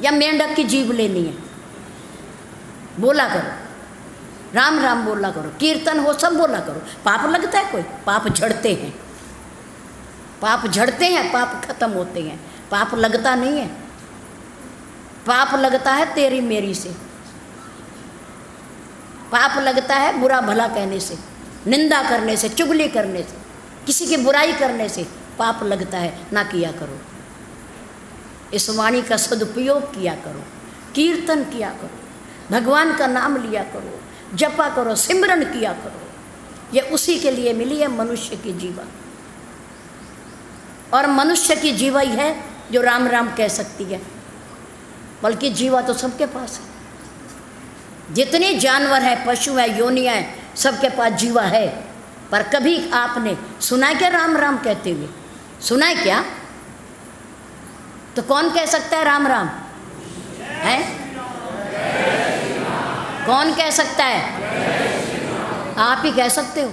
या मेंढक की जीभ लेनी है? बोला करो, राम राम बोला करो, कीर्तन हो सब बोला करो। पाप लगता है कोई? पाप झड़ते हैं, पाप झड़ते हैं, पाप खत्म होते हैं, पाप लगता नहीं है। पाप लगता है तेरी मेरी से, पाप लगता है बुरा भला कहने से, निंदा करने से, चुगली करने से, किसी की बुराई करने से पाप लगता है। ना किया करो, इस वाणी का सदुपयोग किया करो, कीर्तन किया करो, भगवान का नाम लिया करो, जपा करो, सिमरन किया करो। ये उसी के लिए मिली है मनुष्य की जीवा। और मनुष्य की जीवा ही है जो राम राम कह सकती है, बल्कि जीवा तो सबके पास है। जितने जानवर हैं, पशु हैं, योनियाँ हैं, सबके पास जीवा है। पर कभी आपने सुना क्या राम राम कहते हुए? सुना है क्या? तो कौन कह सकता है राम राम है? कौन कह सकता है? आप ही कह सकते हो।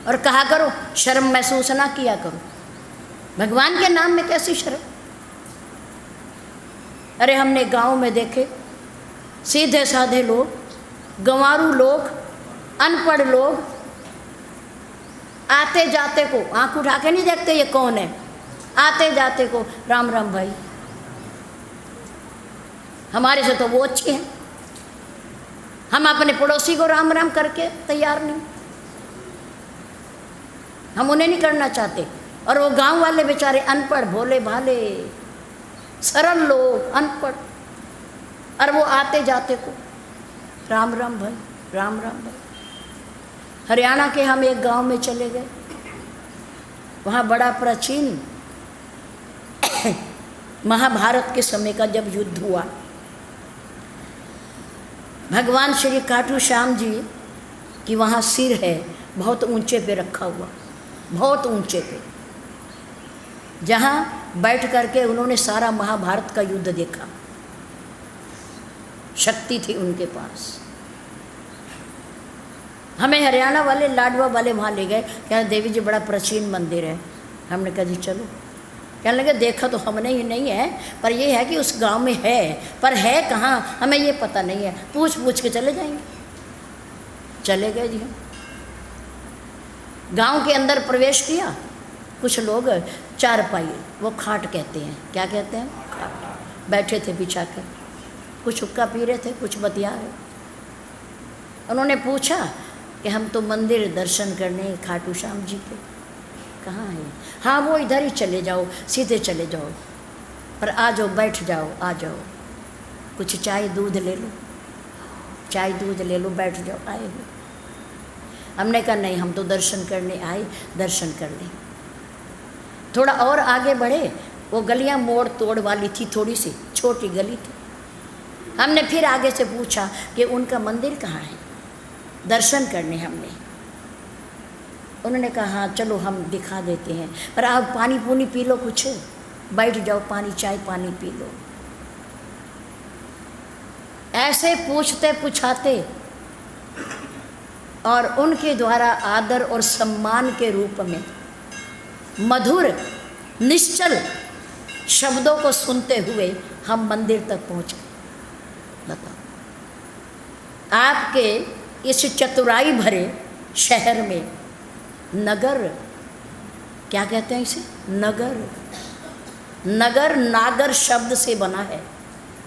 और कहा करो, शर्म महसूस ना किया करो। भगवान के नाम में कैसी शर्म? अरे हमने गांव में देखे सीधे साधे लोग, गंवारू लोग, अनपढ़ लोग, आते जाते को आंख उठा के नहीं देखते ये कौन है, आते जाते को राम राम भाई। हमारे से तो वो अच्छे हैं, हम अपने पड़ोसी को राम राम करके तैयार नहीं, हम उन्हें नहीं करना चाहते। और वो गांव वाले बेचारे अनपढ़, भोले भाले, सरल लोग, अनपढ़, और वो आते जाते को राम राम भाई, राम राम भाई। हरियाणा के हम एक गांव में चले गए, वहाँ बड़ा प्राचीन महाभारत के समय का जब युद्ध हुआ, भगवान श्री खाटू श्याम जी की वहाँ सिर है, बहुत ऊंचे पे रखा हुआ, बहुत ऊंचे पे, जहाँ बैठ करके उन्होंने सारा महाभारत का युद्ध देखा। शक्ति थी उनके पास। हमें हरियाणा वाले लाडवा वाले वहाँ ले गए, कह देवी जी बड़ा प्राचीन मंदिर है। हमने कहा जी चलो। कहने लगे देखा तो हमने ही नहीं है, पर ये है कि उस गांव में है, पर है कहाँ हमें ये पता नहीं है, पूछ पूछ के चले जाएंगे। चले गए जी हम। गांव के अंदर प्रवेश किया। कुछ लोग चारपाई, वो खाट कहते हैं, क्या कहते हैं, खाट, बैठे थे बिछा कर, कुछ हुक्का पी रहे थे, कुछ बतिया रहे। उन्होंने पूछा कि हम तो मंदिर दर्शन करने खाटू श्याम जी के, कहाँ है? हाँ वो इधर ही चले जाओ, सीधे चले जाओ, पर आ जाओ, बैठ जाओ, आ जाओ, कुछ चाय दूध ले लो, चाय दूध ले लो, बैठ जाओ, आए हो। हमने कहा नहीं, हम तो दर्शन करने आए, दर्शन कर लें। थोड़ा और आगे बढ़े, वो गलियां मोड़ तोड़ वाली थी, थोड़ी सी छोटी गली थी। हमने फिर आगे से पूछा कि उनका मंदिर कहाँ है, दर्शन करने हमने। उन्होंने कहा हाँ चलो हम दिखा देते हैं, पर आप पानी पूनी पी लो, कुछ बैठ जाओ, पानी चाय पानी पी लो। ऐसे पूछते पूछाते और उनके द्वारा आदर और सम्मान के रूप में मधुर निश्चल शब्दों को सुनते हुए हम मंदिर तक पहुँच गए। बताओ, आपके इस चतुराई भरे शहर में नगर, क्या कहते हैं इसे, नगर, नगर नागर शब्द से बना है।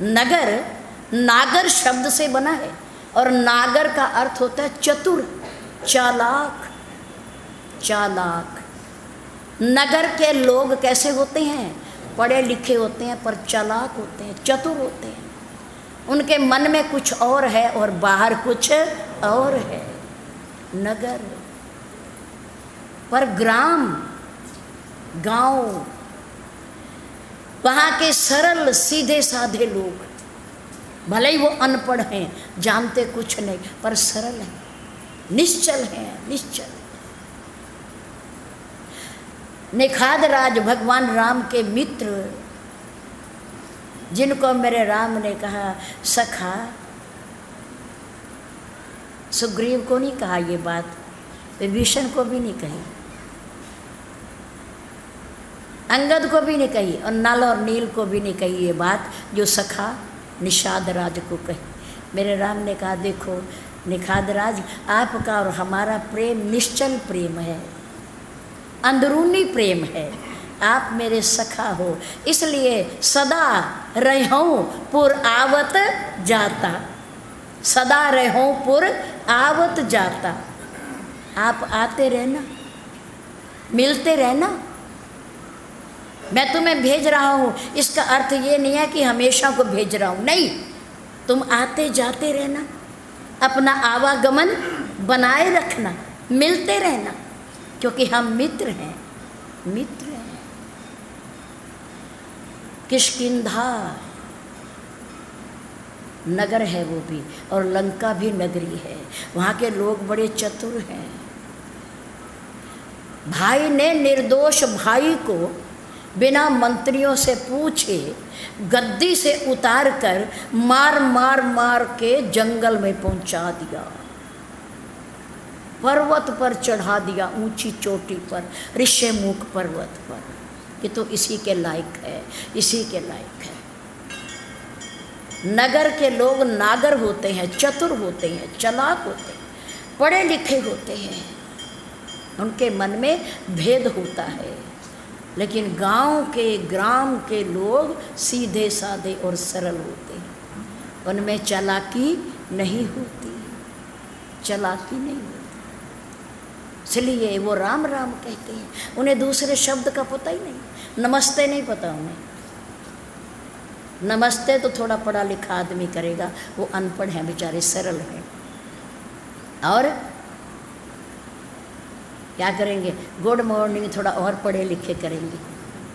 नगर नागर शब्द से बना है, और नागर का अर्थ होता है चतुर, चालाक, चालाक। नगर के लोग कैसे होते हैं, पढ़े लिखे होते हैं पर चालाक होते हैं, चतुर होते हैं। उनके मन में कुछ और है और बाहर कुछ और है। नगर, पर ग्राम, गांव, वहाँ के सरल सीधे साधे लोग, भले ही वो अनपढ़ हैं, जानते कुछ नहीं, पर सरल हैं, निश्चल हैं, निश्चल। निखाद राज भगवान राम के मित्र, जिनको मेरे राम ने कहा सखा, सुग्रीव को नहीं कहा ये बात, विभीषण को भी नहीं कही, अंगद को भी नहीं कही, और नल और नील को भी नहीं कही ये बात जो सखा निषाद राज को कही। मेरे राम ने कहा देखो निखाद राज, आपका और हमारा प्रेम निश्चल प्रेम है, अंदरूनी प्रेम है, आप मेरे सखा हो, इसलिए सदा रहूं पुर आवत जाता, सदा रहूं पुर आवत जाता। आप आते रहना, मिलते रहना, मैं तुम्हें भेज रहा हूँ, इसका अर्थ ये नहीं है कि हमेशा को भेज रहा हूँ, नहीं, तुम आते जाते रहना, अपना आवागमन बनाए रखना, मिलते रहना, क्योंकि हम मित्र हैं, मित्र हैं। किष्किंधा नगर है वो भी, और लंका भी नगरी है, वहाँ के लोग बड़े चतुर हैं। भाई ने निर्दोष भाई को बिना मंत्रियों से पूछे गद्दी से उतार कर मार मार मार के जंगल में पहुंचा दिया, पर्वत पर चढ़ा दिया, ऊंची चोटी पर, ऋष्यमुख पर्वत पर, कि तो इसी के लायक है, इसी के लायक है। नगर के लोग नागर होते हैं, चतुर होते हैं, चालाक होते हैं, पढ़े लिखे होते हैं, उनके मन में भेद होता है। लेकिन गांव के, ग्राम के लोग सीधे साधे और सरल होते हैं, उनमें चालाकी नहीं होती, चालाकी नहीं होती। इसलिए वो राम राम कहते हैं, उन्हें दूसरे शब्द का पता ही नहीं। नमस्ते नहीं पता उन्हें, नमस्ते तो थोड़ा पढ़ा लिखा आदमी करेगा, वो अनपढ़ हैं बेचारे, सरल हैं। और क्या करेंगे, गुड मॉर्निंग थोड़ा और पढ़े लिखे करेंगे।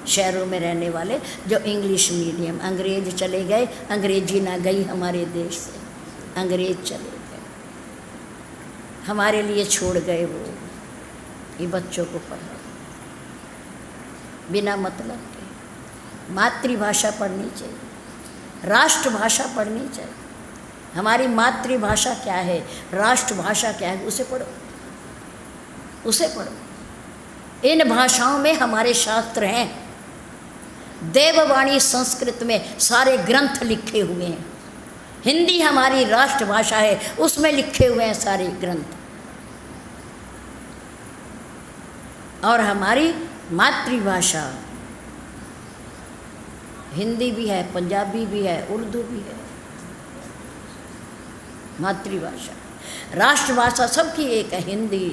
शहरों में रहने वाले जो इंग्लिश मीडियम, अंग्रेज चले गए, अंग्रेजी ना गई हमारे देश से, अंग्रेज चले गए, हमारे लिए छोड़ गए वो, ये बच्चों को पढ़ा बिना मतलब के। मातृभाषा पढ़नी चाहिए, राष्ट्रभाषा पढ़नी चाहिए, हमारी मातृभाषा क्या है, राष्ट्रभाषा क्या है, उसे पढ़ो, उसे पढ़ो। इन भाषाओं में हमारे शास्त्र हैं। देववाणी संस्कृत में सारे ग्रंथ लिखे हुए हैं। हिंदी हमारी राष्ट्रभाषा है, उसमें लिखे हुए हैं सारे ग्रंथ। और हमारी मातृभाषा हिंदी भी है, पंजाबी भी है, उर्दू भी है। मातृभाषा, राष्ट्रभाषा सबकी एक है हिंदी,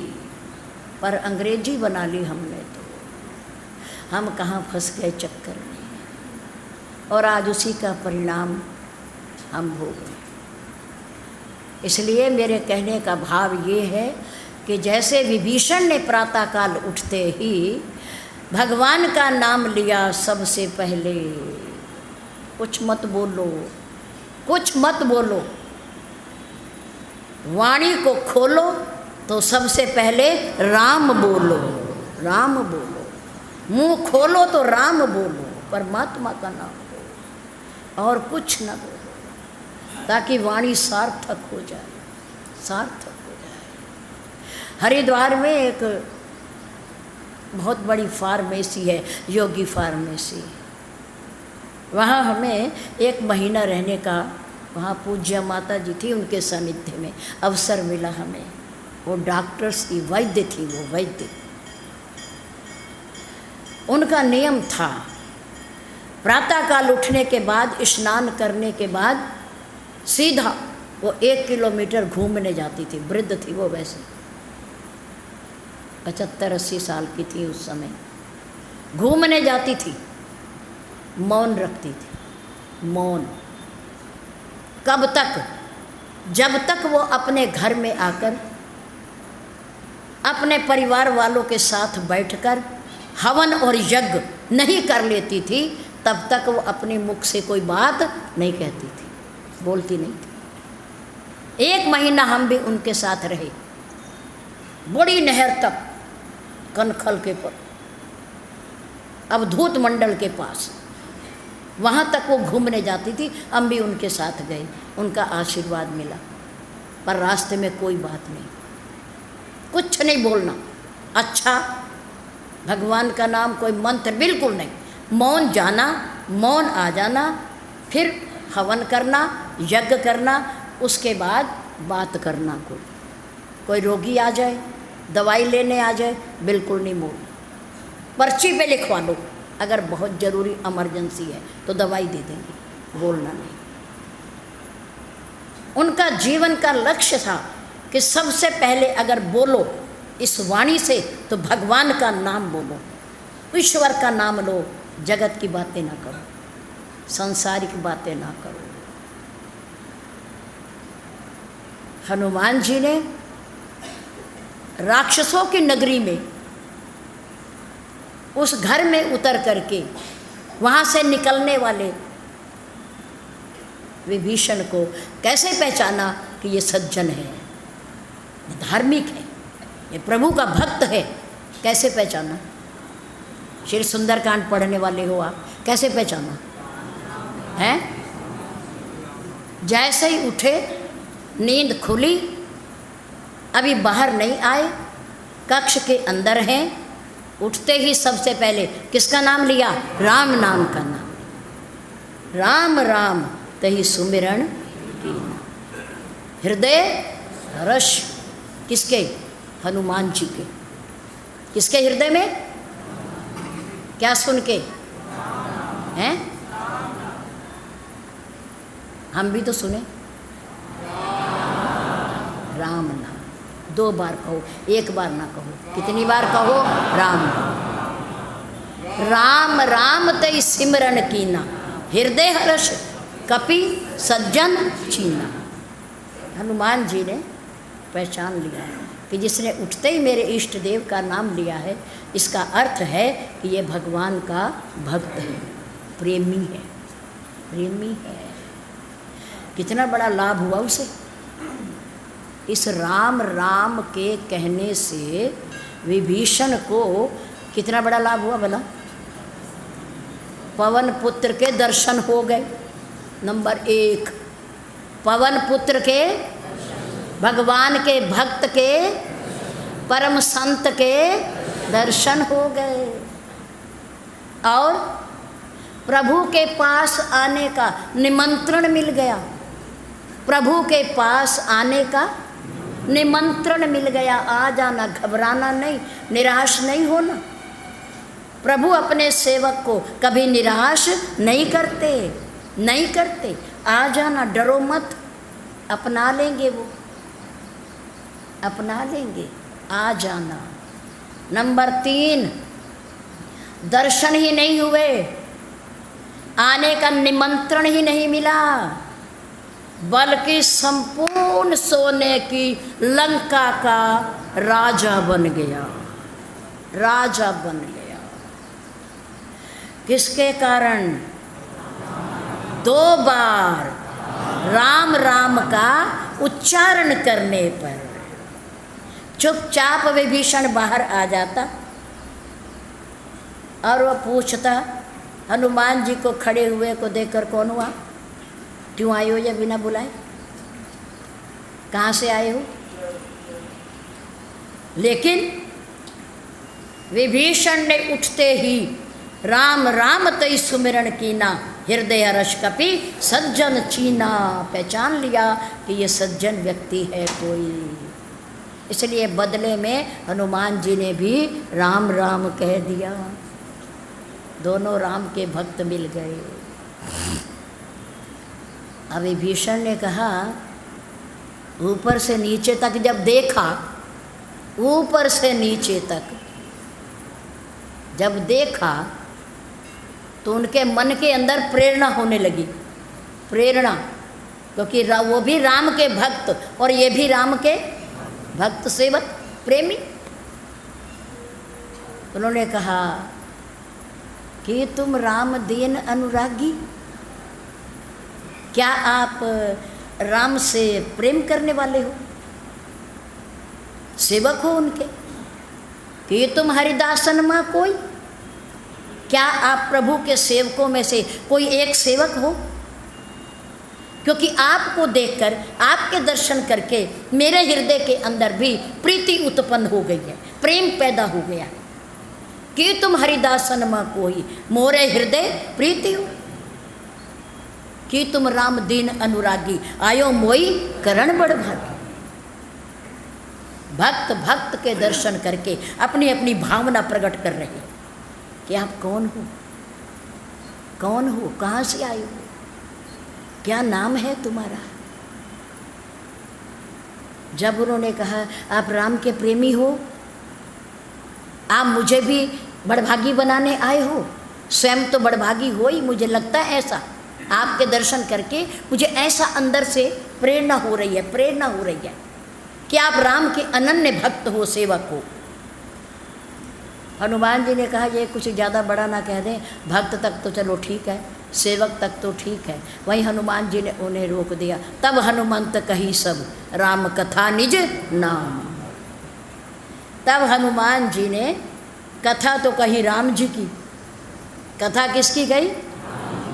पर अंग्रेजी बना ली हमने। तो हम कहाँ फंस गए चक्कर में, और आज उसी का परिणाम हम भोग रहे हैं। इसलिए मेरे कहने का भाव ये है कि जैसे विभीषण ने प्रातःकाल उठते ही भगवान का नाम लिया सबसे पहले, कुछ मत बोलो, कुछ मत बोलो, वाणी को खोलो तो सबसे पहले राम बोलो, राम बोलो। मुंह खोलो तो राम बोलो, परमात्मा का नाम बोलो, और कुछ न बोलो, ताकि वाणी सार्थक हो जाए, सार्थक हो जाए। हरिद्वार में एक बहुत बड़ी फार्मेसी है, योगी फार्मेसी। वहाँ हमें 1 महीना रहने का, वहाँ पूज्य माता जी थी, उनके सानिध्य में अवसर मिला हमें। वो डॉक्टर्स थी, वैद्य थी, वो वैद्य। उनका नियम था प्रातःकाल उठने के बाद, स्नान करने के बाद सीधा वो 1 किलोमीटर घूमने जाती थी। वृद्ध थी वो, वैसे 75-80 साल की थी उस समय। घूमने जाती थी, मौन रखती थी, मौन। कब तक? जब तक वो अपने घर में आकर अपने परिवार वालों के साथ बैठकर हवन और यज्ञ नहीं कर लेती थी, तब तक वो अपने मुख से कोई बात नहीं कहती थी, बोलती नहीं थी। 1 महीना हम भी उनके साथ रहे, बड़ी नहर तक, कनखल के पर, अवधूत मंडल के पास, वहाँ तक वो घूमने जाती थी। हम भी उनके साथ गए, उनका आशीर्वाद मिला, पर रास्ते में कोई बात नहीं, कुछ नहीं बोलना। अच्छा, भगवान का नाम, कोई मंत्र बिल्कुल नहीं, मौन जाना, मौन आ जाना, फिर हवन करना, यज्ञ करना, उसके बाद बात करना। कोई रोगी आ जाए, दवाई लेने आ जाए, बिल्कुल नहीं बोलना। पर्ची पे लिखवा लो, अगर बहुत ज़रूरी इमरजेंसी है तो दवाई दे देंगे, बोलना नहीं। उनका जीवन का लक्ष्य था कि सबसे पहले अगर बोलो इस वाणी से तो भगवान का नाम बोलो, ईश्वर का नाम लो, जगत की बातें ना करो, सांसारिक बातें ना करो। हनुमान जी ने राक्षसों की नगरी में, उस घर में उतर करके वहाँ से निकलने वाले विभीषण को कैसे पहचाना कि ये सज्जन है, ये धार्मिक है, ये प्रभु का भक्त है? कैसे पहचाना? श्री सुंदरकांड पढ़ने वाले हो आप, कैसे पहचाना है? जैसे ही उठे, नींद खुली, अभी बाहर नहीं आए, कक्ष के अंदर हैं, उठते ही सबसे पहले किसका नाम लिया? राम नाम का नाम। राम राम तही सुमिरन कीना। हृदय हर्ष किसके? हनुमान जी के। किसके हृदय में? क्या सुन के हैं? हम भी तो सुने। राम नाम 2 बार कहो, 1 बार ना कहो। कितनी बार कहो? राम राम राम तई सिमरन कीना, हृदय हर्ष कपि सज्जन चीना। हनुमान जी ने पहचान लिया कि जिसने उठते ही मेरे इष्ट देव का नाम लिया है, इसका अर्थ है कि ये भगवान का भक्त है, प्रेमी है, प्रेमी है। कितना बड़ा लाभ हुआ उसे। इस राम राम के कहने से विभीषण को कितना बड़ा लाभ हुआ भला? पवन पुत्र के दर्शन हो गए, नंबर 1। पवन पुत्र के, भगवान के भक्त के, परम संत के दर्शन हो गए और प्रभु के पास आने का निमंत्रण मिल गया। प्रभु के पास आने का निमंत्रण मिल गया। आ जाना, घबराना नहीं, निराश नहीं होना। प्रभु अपने सेवक को कभी निराश नहीं करते, नहीं करते। आ जाना, डरो मत, अपना लेंगे वो, अपना लेंगे। आ जाना। नंबर 3, दर्शन ही नहीं हुए, आने का निमंत्रण ही नहीं मिला, बल्कि संपूर्ण सोने की लंका का राजा बन गया, राजा बन गया। किसके कारण? 2 बार राम राम का उच्चारण करने पर। चुपचाप विभीषण बाहर आ जाता और वह पूछता, हनुमान जी को खड़े हुए को देखकर, कौन हुआ? क्यों आए हो ये बिना बुलाए? कहाँ से आए हो? लेकिन विभीषण ने उठते ही राम राम तई सुमिरन कीना, हृदय हर्ष कपि सज्जन चीना। पहचान लिया कि ये सज्जन व्यक्ति है कोई, इसलिए बदले में हनुमान जी ने भी राम राम कह दिया। दोनों राम के भक्त मिल गए। अब विभीषण ने कहा, ऊपर से नीचे तक जब देखा, ऊपर से नीचे तक जब देखा तो उनके मन के अंदर प्रेरणा होने लगी। प्रेरणा, क्योंकि वो भी राम के भक्त और ये भी राम के भक्त, सेवक, प्रेमी। उन्होंने कहा कि तुम राम दीन अनुरागी, क्या आप राम से प्रेम करने वाले हो, सेवक हो उनके? कि तुम हरिदासन माँ कोई, क्या आप प्रभु के सेवकों में से कोई एक सेवक हो? क्योंकि आपको देखकर, आपके दर्शन करके मेरे हृदय के अंदर भी प्रीति उत्पन्न हो गई है, प्रेम पैदा हो गया है। कि तुम हरिदासन माँ कोई, मोरे हृदय प्रीति हो। कि तुम राम दीन अनुरागी, आयो मोई करण बड़ भागी। भक्त भक्त के दर्शन करके अपनी अपनी भावना प्रकट कर रहे कि आप कौन हो, कौन हो, कहाँ से आए हो, क्या नाम है तुम्हारा? जब उन्होंने कहा आप राम के प्रेमी हो, आप मुझे भी बड़भागी बनाने आए हो, स्वयं तो बड़भागी हो ही, मुझे लगता है ऐसा, आपके दर्शन करके मुझे ऐसा अंदर से प्रेरणा हो रही है, प्रेरणा हो रही है कि आप राम के अनन्य भक्त हो, सेवक हो। हनुमान जी ने कहा ये कुछ ज़्यादा बड़ा ना कह दें, भक्त तक तो चलो ठीक है, सेवक तक तो ठीक है। वहीं हनुमान जी ने उन्हें रोक दिया। तब हनुमंत कही सब राम कथा निज नाम। तब हनुमान जी ने कथा तो कही राम जी की। कथा किसकी कही?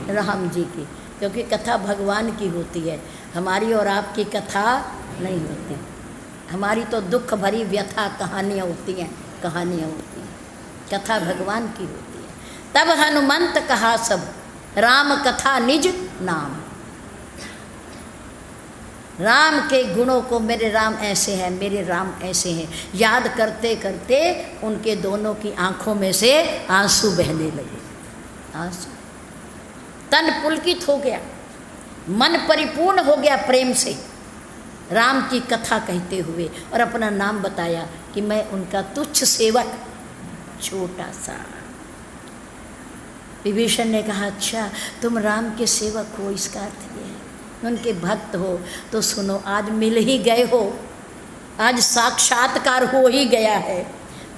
राम जी की, क्योंकि कथा भगवान की होती है, हमारी और आपकी कथा नहीं होती। हमारी तो दुख भरी व्यथा कहानियाँ होती हैं, कहानियाँ होती हैं, कथा भगवान की होती है। तब हनुमंत कहा सब राम कथा निज नाम। राम के गुणों को, मेरे राम ऐसे हैं, मेरे राम ऐसे हैं, याद करते करते उनके दोनों की आंखों में से आंसू बहने लगे। आंसू, तन पुलकित हो गया, मन परिपूर्ण हो गया प्रेम से, राम की कथा कहते हुए, और अपना नाम बताया कि मैं उनका तुच्छ सेवक, छोटा सा। विभीषण ने कहा अच्छा तुम राम के सेवक हो, इसका अर्थ ये है उनके भक्त हो। तो सुनो, आज मिल ही गए हो, आज साक्षात्कार हो ही गया है,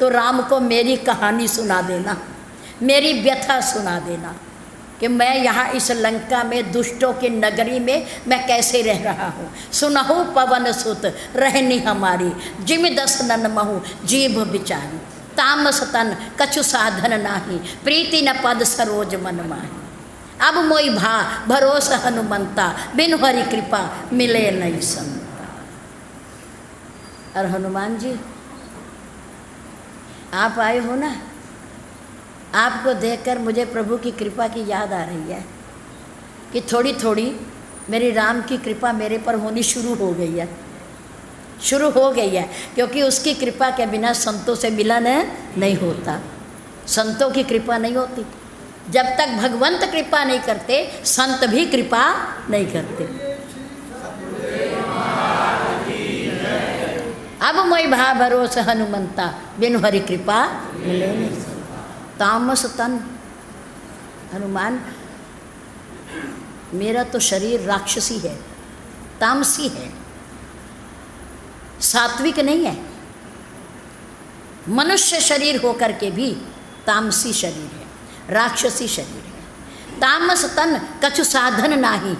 तो राम को मेरी कहानी सुना देना, मेरी व्यथा सुना देना कि मैं यहाँ इस लंका में दुष्टों की नगरी में मैं कैसे रह रहा हूँ। सुनहु पवन सुत रहनी हमारी, जिम दस नन महु जीभ बिचारी, तामस तन कछु साधन नाही, प्रीति न पद सरोज मन माही। अब मोई भा भरोसा हनुमंता, बिन हरि कृपा मिले नहीं संता। और हनुमान जी आप आए हो ना, आपको देखकर मुझे प्रभु की कृपा की याद आ रही है कि थोड़ी थोड़ी मेरी राम की कृपा मेरे पर होनी शुरू हो गई है, शुरू हो गई है, क्योंकि उसकी कृपा के बिना संतों से मिलन नहीं होता। संतों की कृपा नहीं होती जब तक भगवंत कृपा नहीं करते, संत भी कृपा नहीं करते। अब मोई भा भरोसा हनुमंता, बिन हरि कृपा मिले नहीं। तामस तन, हनुमान मेरा तो शरीर राक्षसी है, तामसी है, सात्विक नहीं है। मनुष्य शरीर होकर के भी तामसी शरीर है, राक्षसी शरीर है। तामस तन कछु साधन नाही,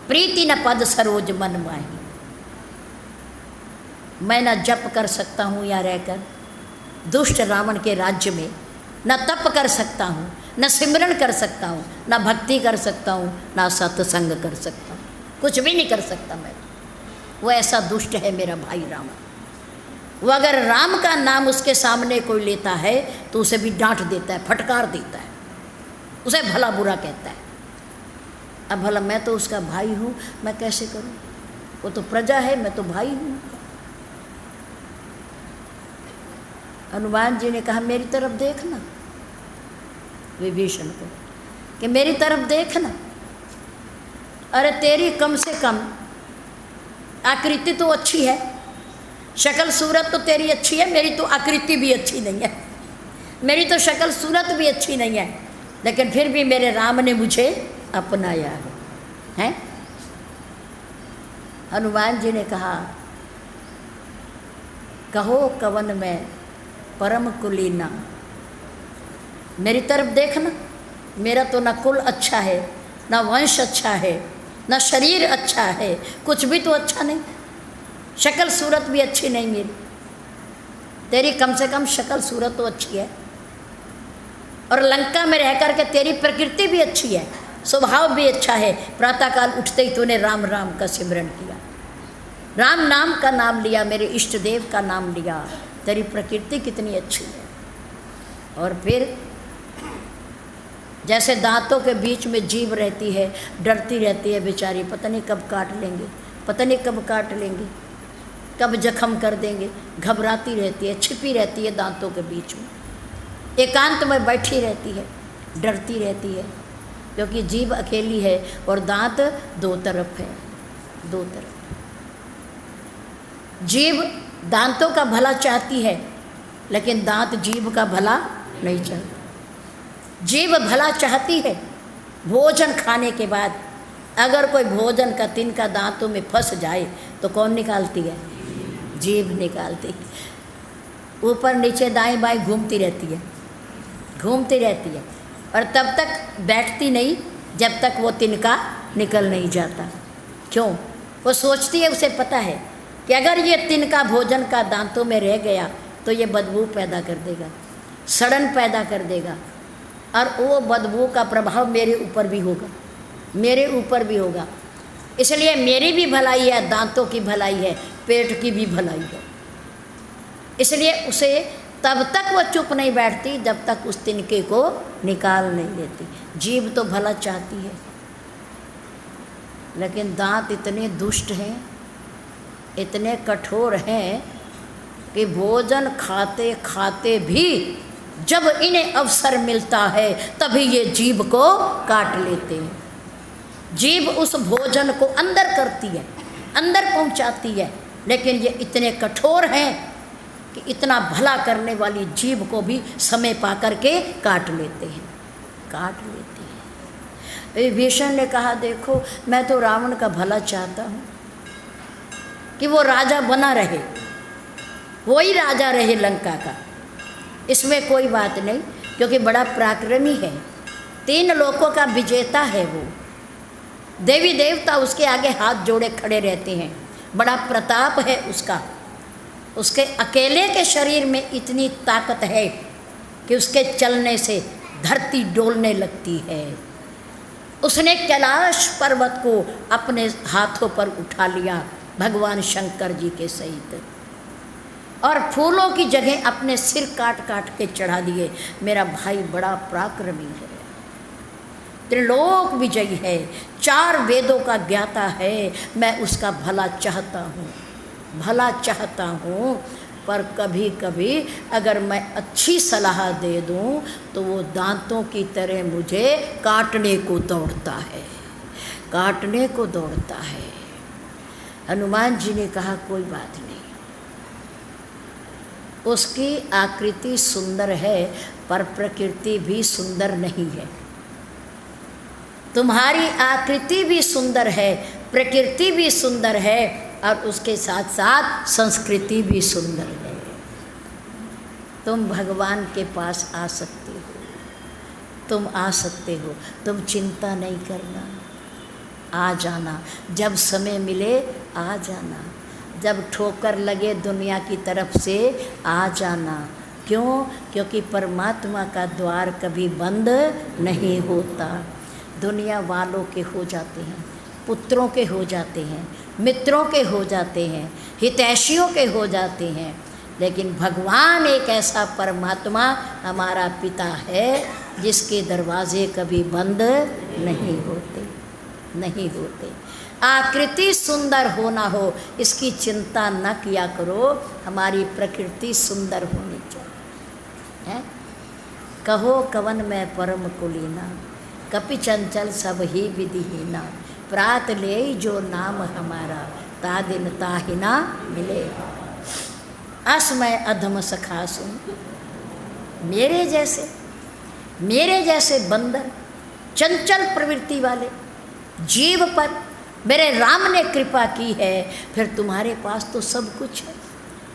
प्रीति न पद सरोज मन माही। मैं न जप कर सकता हूँ या रहकर दुष्ट रावण के राज्य में, न तप कर सकता हूँ, न सिमरन कर सकता हूँ, न भक्ति कर सकता हूँ, न सत्संग कर सकता हूँ, कुछ भी नहीं कर सकता मैं। वो ऐसा दुष्ट है मेरा भाई रावण। वो अगर राम का नाम उसके सामने कोई लेता है तो उसे भी डांट देता है, फटकार देता है, उसे भला बुरा कहता है। अब भला मैं तो उसका भाई हूँ, मैं कैसे करूँ? वो तो प्रजा है, मैं तो भाई हूँ। हनुमान जी ने कहा मेरी तरफ देखना, विभीषण को, कि मेरी तरफ देखना। अरे तेरी कम से कम आकृति तो अच्छी है, शक्ल सूरत तो तेरी अच्छी है, मेरी तो आकृति भी अच्छी नहीं है, मेरी तो शक्ल सूरत भी अच्छी नहीं है, लेकिन फिर भी मेरे राम ने मुझे अपनाया है। हनुमान जी ने कहा कहो कवन में परम कुलीना, मेरी तरफ देखना। मेरा तो ना कुल अच्छा है, ना वंश अच्छा है, ना शरीर अच्छा है, कुछ भी तो अच्छा नहीं, शक्ल सूरत भी अच्छी नहीं मेरी। तेरी कम से कम शक्ल सूरत तो अच्छी है, और लंका में रह कर के तेरी प्रकृति भी अच्छी है, स्वभाव भी अच्छा है। प्रातःकाल उठते ही तूने राम राम का सिमरन किया, राम नाम का नाम लिया, मेरे इष्ट देव का नाम लिया, तेरी प्रकृति कितनी अच्छी है। और फिर जैसे दांतों के बीच में जीभ रहती है, डरती रहती है बेचारी, पता नहीं कब काट लेंगे, पता नहीं कब काट लेंगे, कब जख्म कर देंगे, घबराती रहती है, छिपी रहती है दांतों के बीच में, एकांत में बैठी रहती है, डरती रहती है, क्योंकि जीभ अकेली है और दांत दो तरफ है, दो तरफ। जीभ दांतों का भला चाहती है, लेकिन दांत जीभ का भला नहीं चाहती। जीभ भला चाहती है, भोजन खाने के बाद अगर कोई भोजन का तिनका दांतों में फंस जाए तो कौन निकालती है? जीभ निकालती है। ऊपर नीचे दाएं बाएं घूमती रहती है, घूमती रहती है, और तब तक बैठती नहीं जब तक वो तिनका निकल नहीं जाता। क्यों? वो सोचती है, उसे पता है कि अगर ये तिनका भोजन का दांतों में रह गया तो ये बदबू पैदा कर देगा, सड़न पैदा कर देगा, और वो बदबू का प्रभाव मेरे ऊपर भी होगा, मेरे ऊपर भी होगा। इसलिए मेरी भी भलाई है, दांतों की भलाई है, पेट की भी भलाई है। इसलिए उसे तब तक वो चुप नहीं बैठती जब तक उस तिनके को निकाल नहीं लेती। जीभ तो भला चाहती है, लेकिन दांत इतने दुष्ट हैं, इतने कठोर हैं कि भोजन खाते खाते भी जब इन्हें अवसर मिलता है तभी ये जीभ को काट लेते हैं। जीभ उस भोजन को अंदर करती है, अंदर पहुंचाती है, लेकिन ये इतने कठोर हैं कि इतना भला करने वाली जीभ को भी समय पा करके काट लेते हैं, काट लेते हैं। विभीषण ने कहा देखो मैं तो रावण का भला चाहता हूँ कि वो राजा बना रहे, वो ही राजा रहे लंका का, इसमें कोई बात नहीं, क्योंकि बड़ा पराक्रमी है, 3 लोकों का विजेता है वो, देवी देवता उसके आगे हाथ जोड़े खड़े रहते हैं, बड़ा प्रताप है उसका, उसके अकेले के शरीर में इतनी ताकत है कि उसके चलने से धरती डोलने लगती है। उसने कैलाश पर्वत को अपने हाथों पर उठा लिया भगवान शंकर जी के सहित, और फूलों की जगह अपने सिर काट काट के चढ़ा दिए। मेरा भाई बड़ा पराक्रमी है, त्रिलोक विजयी है, 4 वेदों का ज्ञाता है। मैं उसका भला चाहता हूँ, भला चाहता हूँ, पर कभी कभी अगर मैं अच्छी सलाह दे दूँ तो वो दांतों की तरह मुझे काटने को दौड़ता है, काटने को दौड़ता है। हनुमान जी ने कहा कोई बात नहीं, उसकी आकृति सुंदर है पर प्रकृति भी सुंदर नहीं है। तुम्हारी आकृति भी सुंदर है, प्रकृति भी सुंदर है, और उसके साथ साथ संस्कृति भी सुंदर है। तुम भगवान के पास आ सकते हो, तुम आ सकते हो, तुम चिंता नहीं करना, आ जाना, जब समय मिले आ जाना, जब ठोकर लगे दुनिया की तरफ से आ जाना। क्यों? क्योंकि परमात्मा का द्वार कभी बंद नहीं होता। दुनिया वालों के हो जाते हैं, पुत्रों के हो जाते हैं, मित्रों के हो जाते हैं, हितैषियों के हो जाते हैं, लेकिन भगवान एक ऐसा परमात्मा हमारा पिता है जिसके दरवाजे कभी बंद नहीं होते, नहीं होते। आकृति सुंदर हो ना हो इसकी चिंता न किया करो, हमारी प्रकृति सुंदर होनी चाहिए। है? कहो कवन में परम कुलीना, कपि चंचल सब ही विधिहीना, प्रात ले जो नाम हमारा, ता दिन ताहिना मिले। अस मैं अधम सखा सुन, मेरे जैसे बंदर चंचल प्रवृत्ति वाले जीव पर मेरे राम ने कृपा की है। फिर तुम्हारे पास तो सब कुछ है,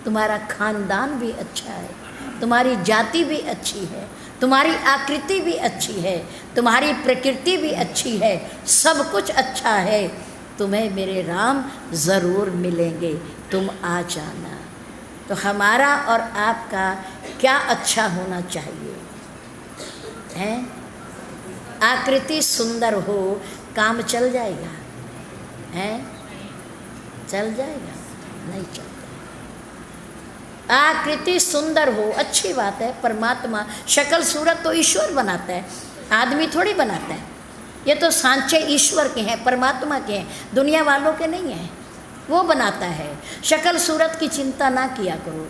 तुम्हारा खानदान भी अच्छा है, तुम्हारी जाति भी अच्छी है, तुम्हारी आकृति भी अच्छी है, तुम्हारी प्रकृति भी अच्छी है, सब कुछ अच्छा है। तुम्हें मेरे राम ज़रूर मिलेंगे, तुम आ जाना। तो हमारा और आपका क्या अच्छा होना चाहिए? हैं? आकृति सुंदर हो, काम चल जाएगा? हैं? चल जाएगा? नहीं चलता। आकृति सुंदर हो, अच्छी बात है। परमात्मा शक्ल सूरत तो ईश्वर बनाता है, आदमी थोड़ी बनाता है। ये तो सांचे ईश्वर के हैं, परमात्मा के हैं, दुनिया वालों के नहीं हैं। वो बनाता है। शक्ल सूरत की चिंता ना किया करो।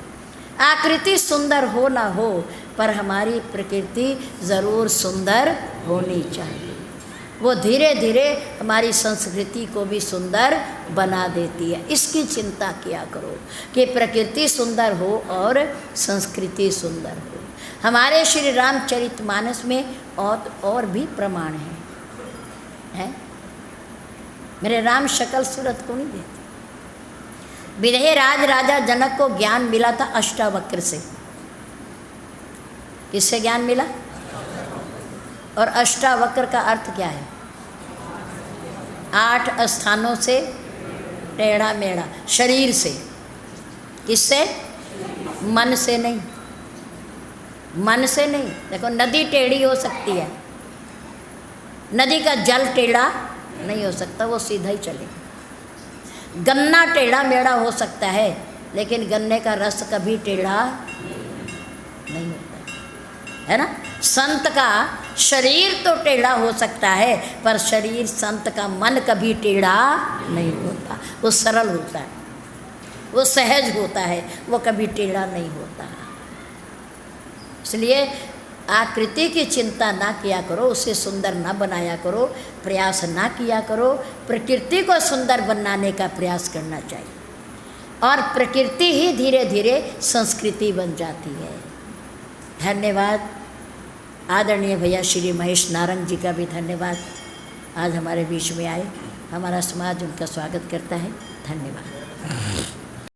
आकृति सुंदर हो ना हो, पर हमारी प्रकृति ज़रूर सुंदर होनी चाहिए। वो धीरे धीरे हमारी संस्कृति को भी सुंदर बना देती है। इसकी चिंता किया करो कि प्रकृति सुंदर हो और संस्कृति सुंदर हो। हमारे श्री रामचरितमानस में और भी प्रमाण हैं। मेरे राम शक्ल सूरत को नहीं देते। विदेह राज राजा जनक को ज्ञान मिला था अष्टावक्र से। किससे ज्ञान मिला? और अष्टावक्र का अर्थ क्या है? 8 स्थानों से टेढ़ा मेढ़ा, शरीर से। किससे? मन से नहीं, मन से नहीं। देखो नदी टेढ़ी हो सकती है, नदी का जल टेढ़ा नहीं हो सकता, वो सीधा ही चलेगा। गन्ना टेढ़ा मेढ़ा हो सकता है, लेकिन गन्ने का रस कभी टेढ़ा नहीं होता है ना। संत का शरीर तो टेढ़ा हो सकता है, पर शरीर संत का मन कभी टेढ़ा नहीं होता। वो सरल होता है, वो सहज होता है, वो कभी टेढ़ा नहीं होता। इसलिए आकृति की चिंता ना किया करो, उसे सुंदर ना बनाया करो, प्रयास ना किया करो। प्रकृति को सुंदर बनाने का प्रयास करना चाहिए, और प्रकृति ही धीरे धीरे संस्कृति बन जाती है। धन्यवाद। आदरणीय भैया श्री महेश नारंग जी का भी धन्यवाद, आज हमारे बीच में आए। हमारा समाज उनका स्वागत करता है। धन्यवाद।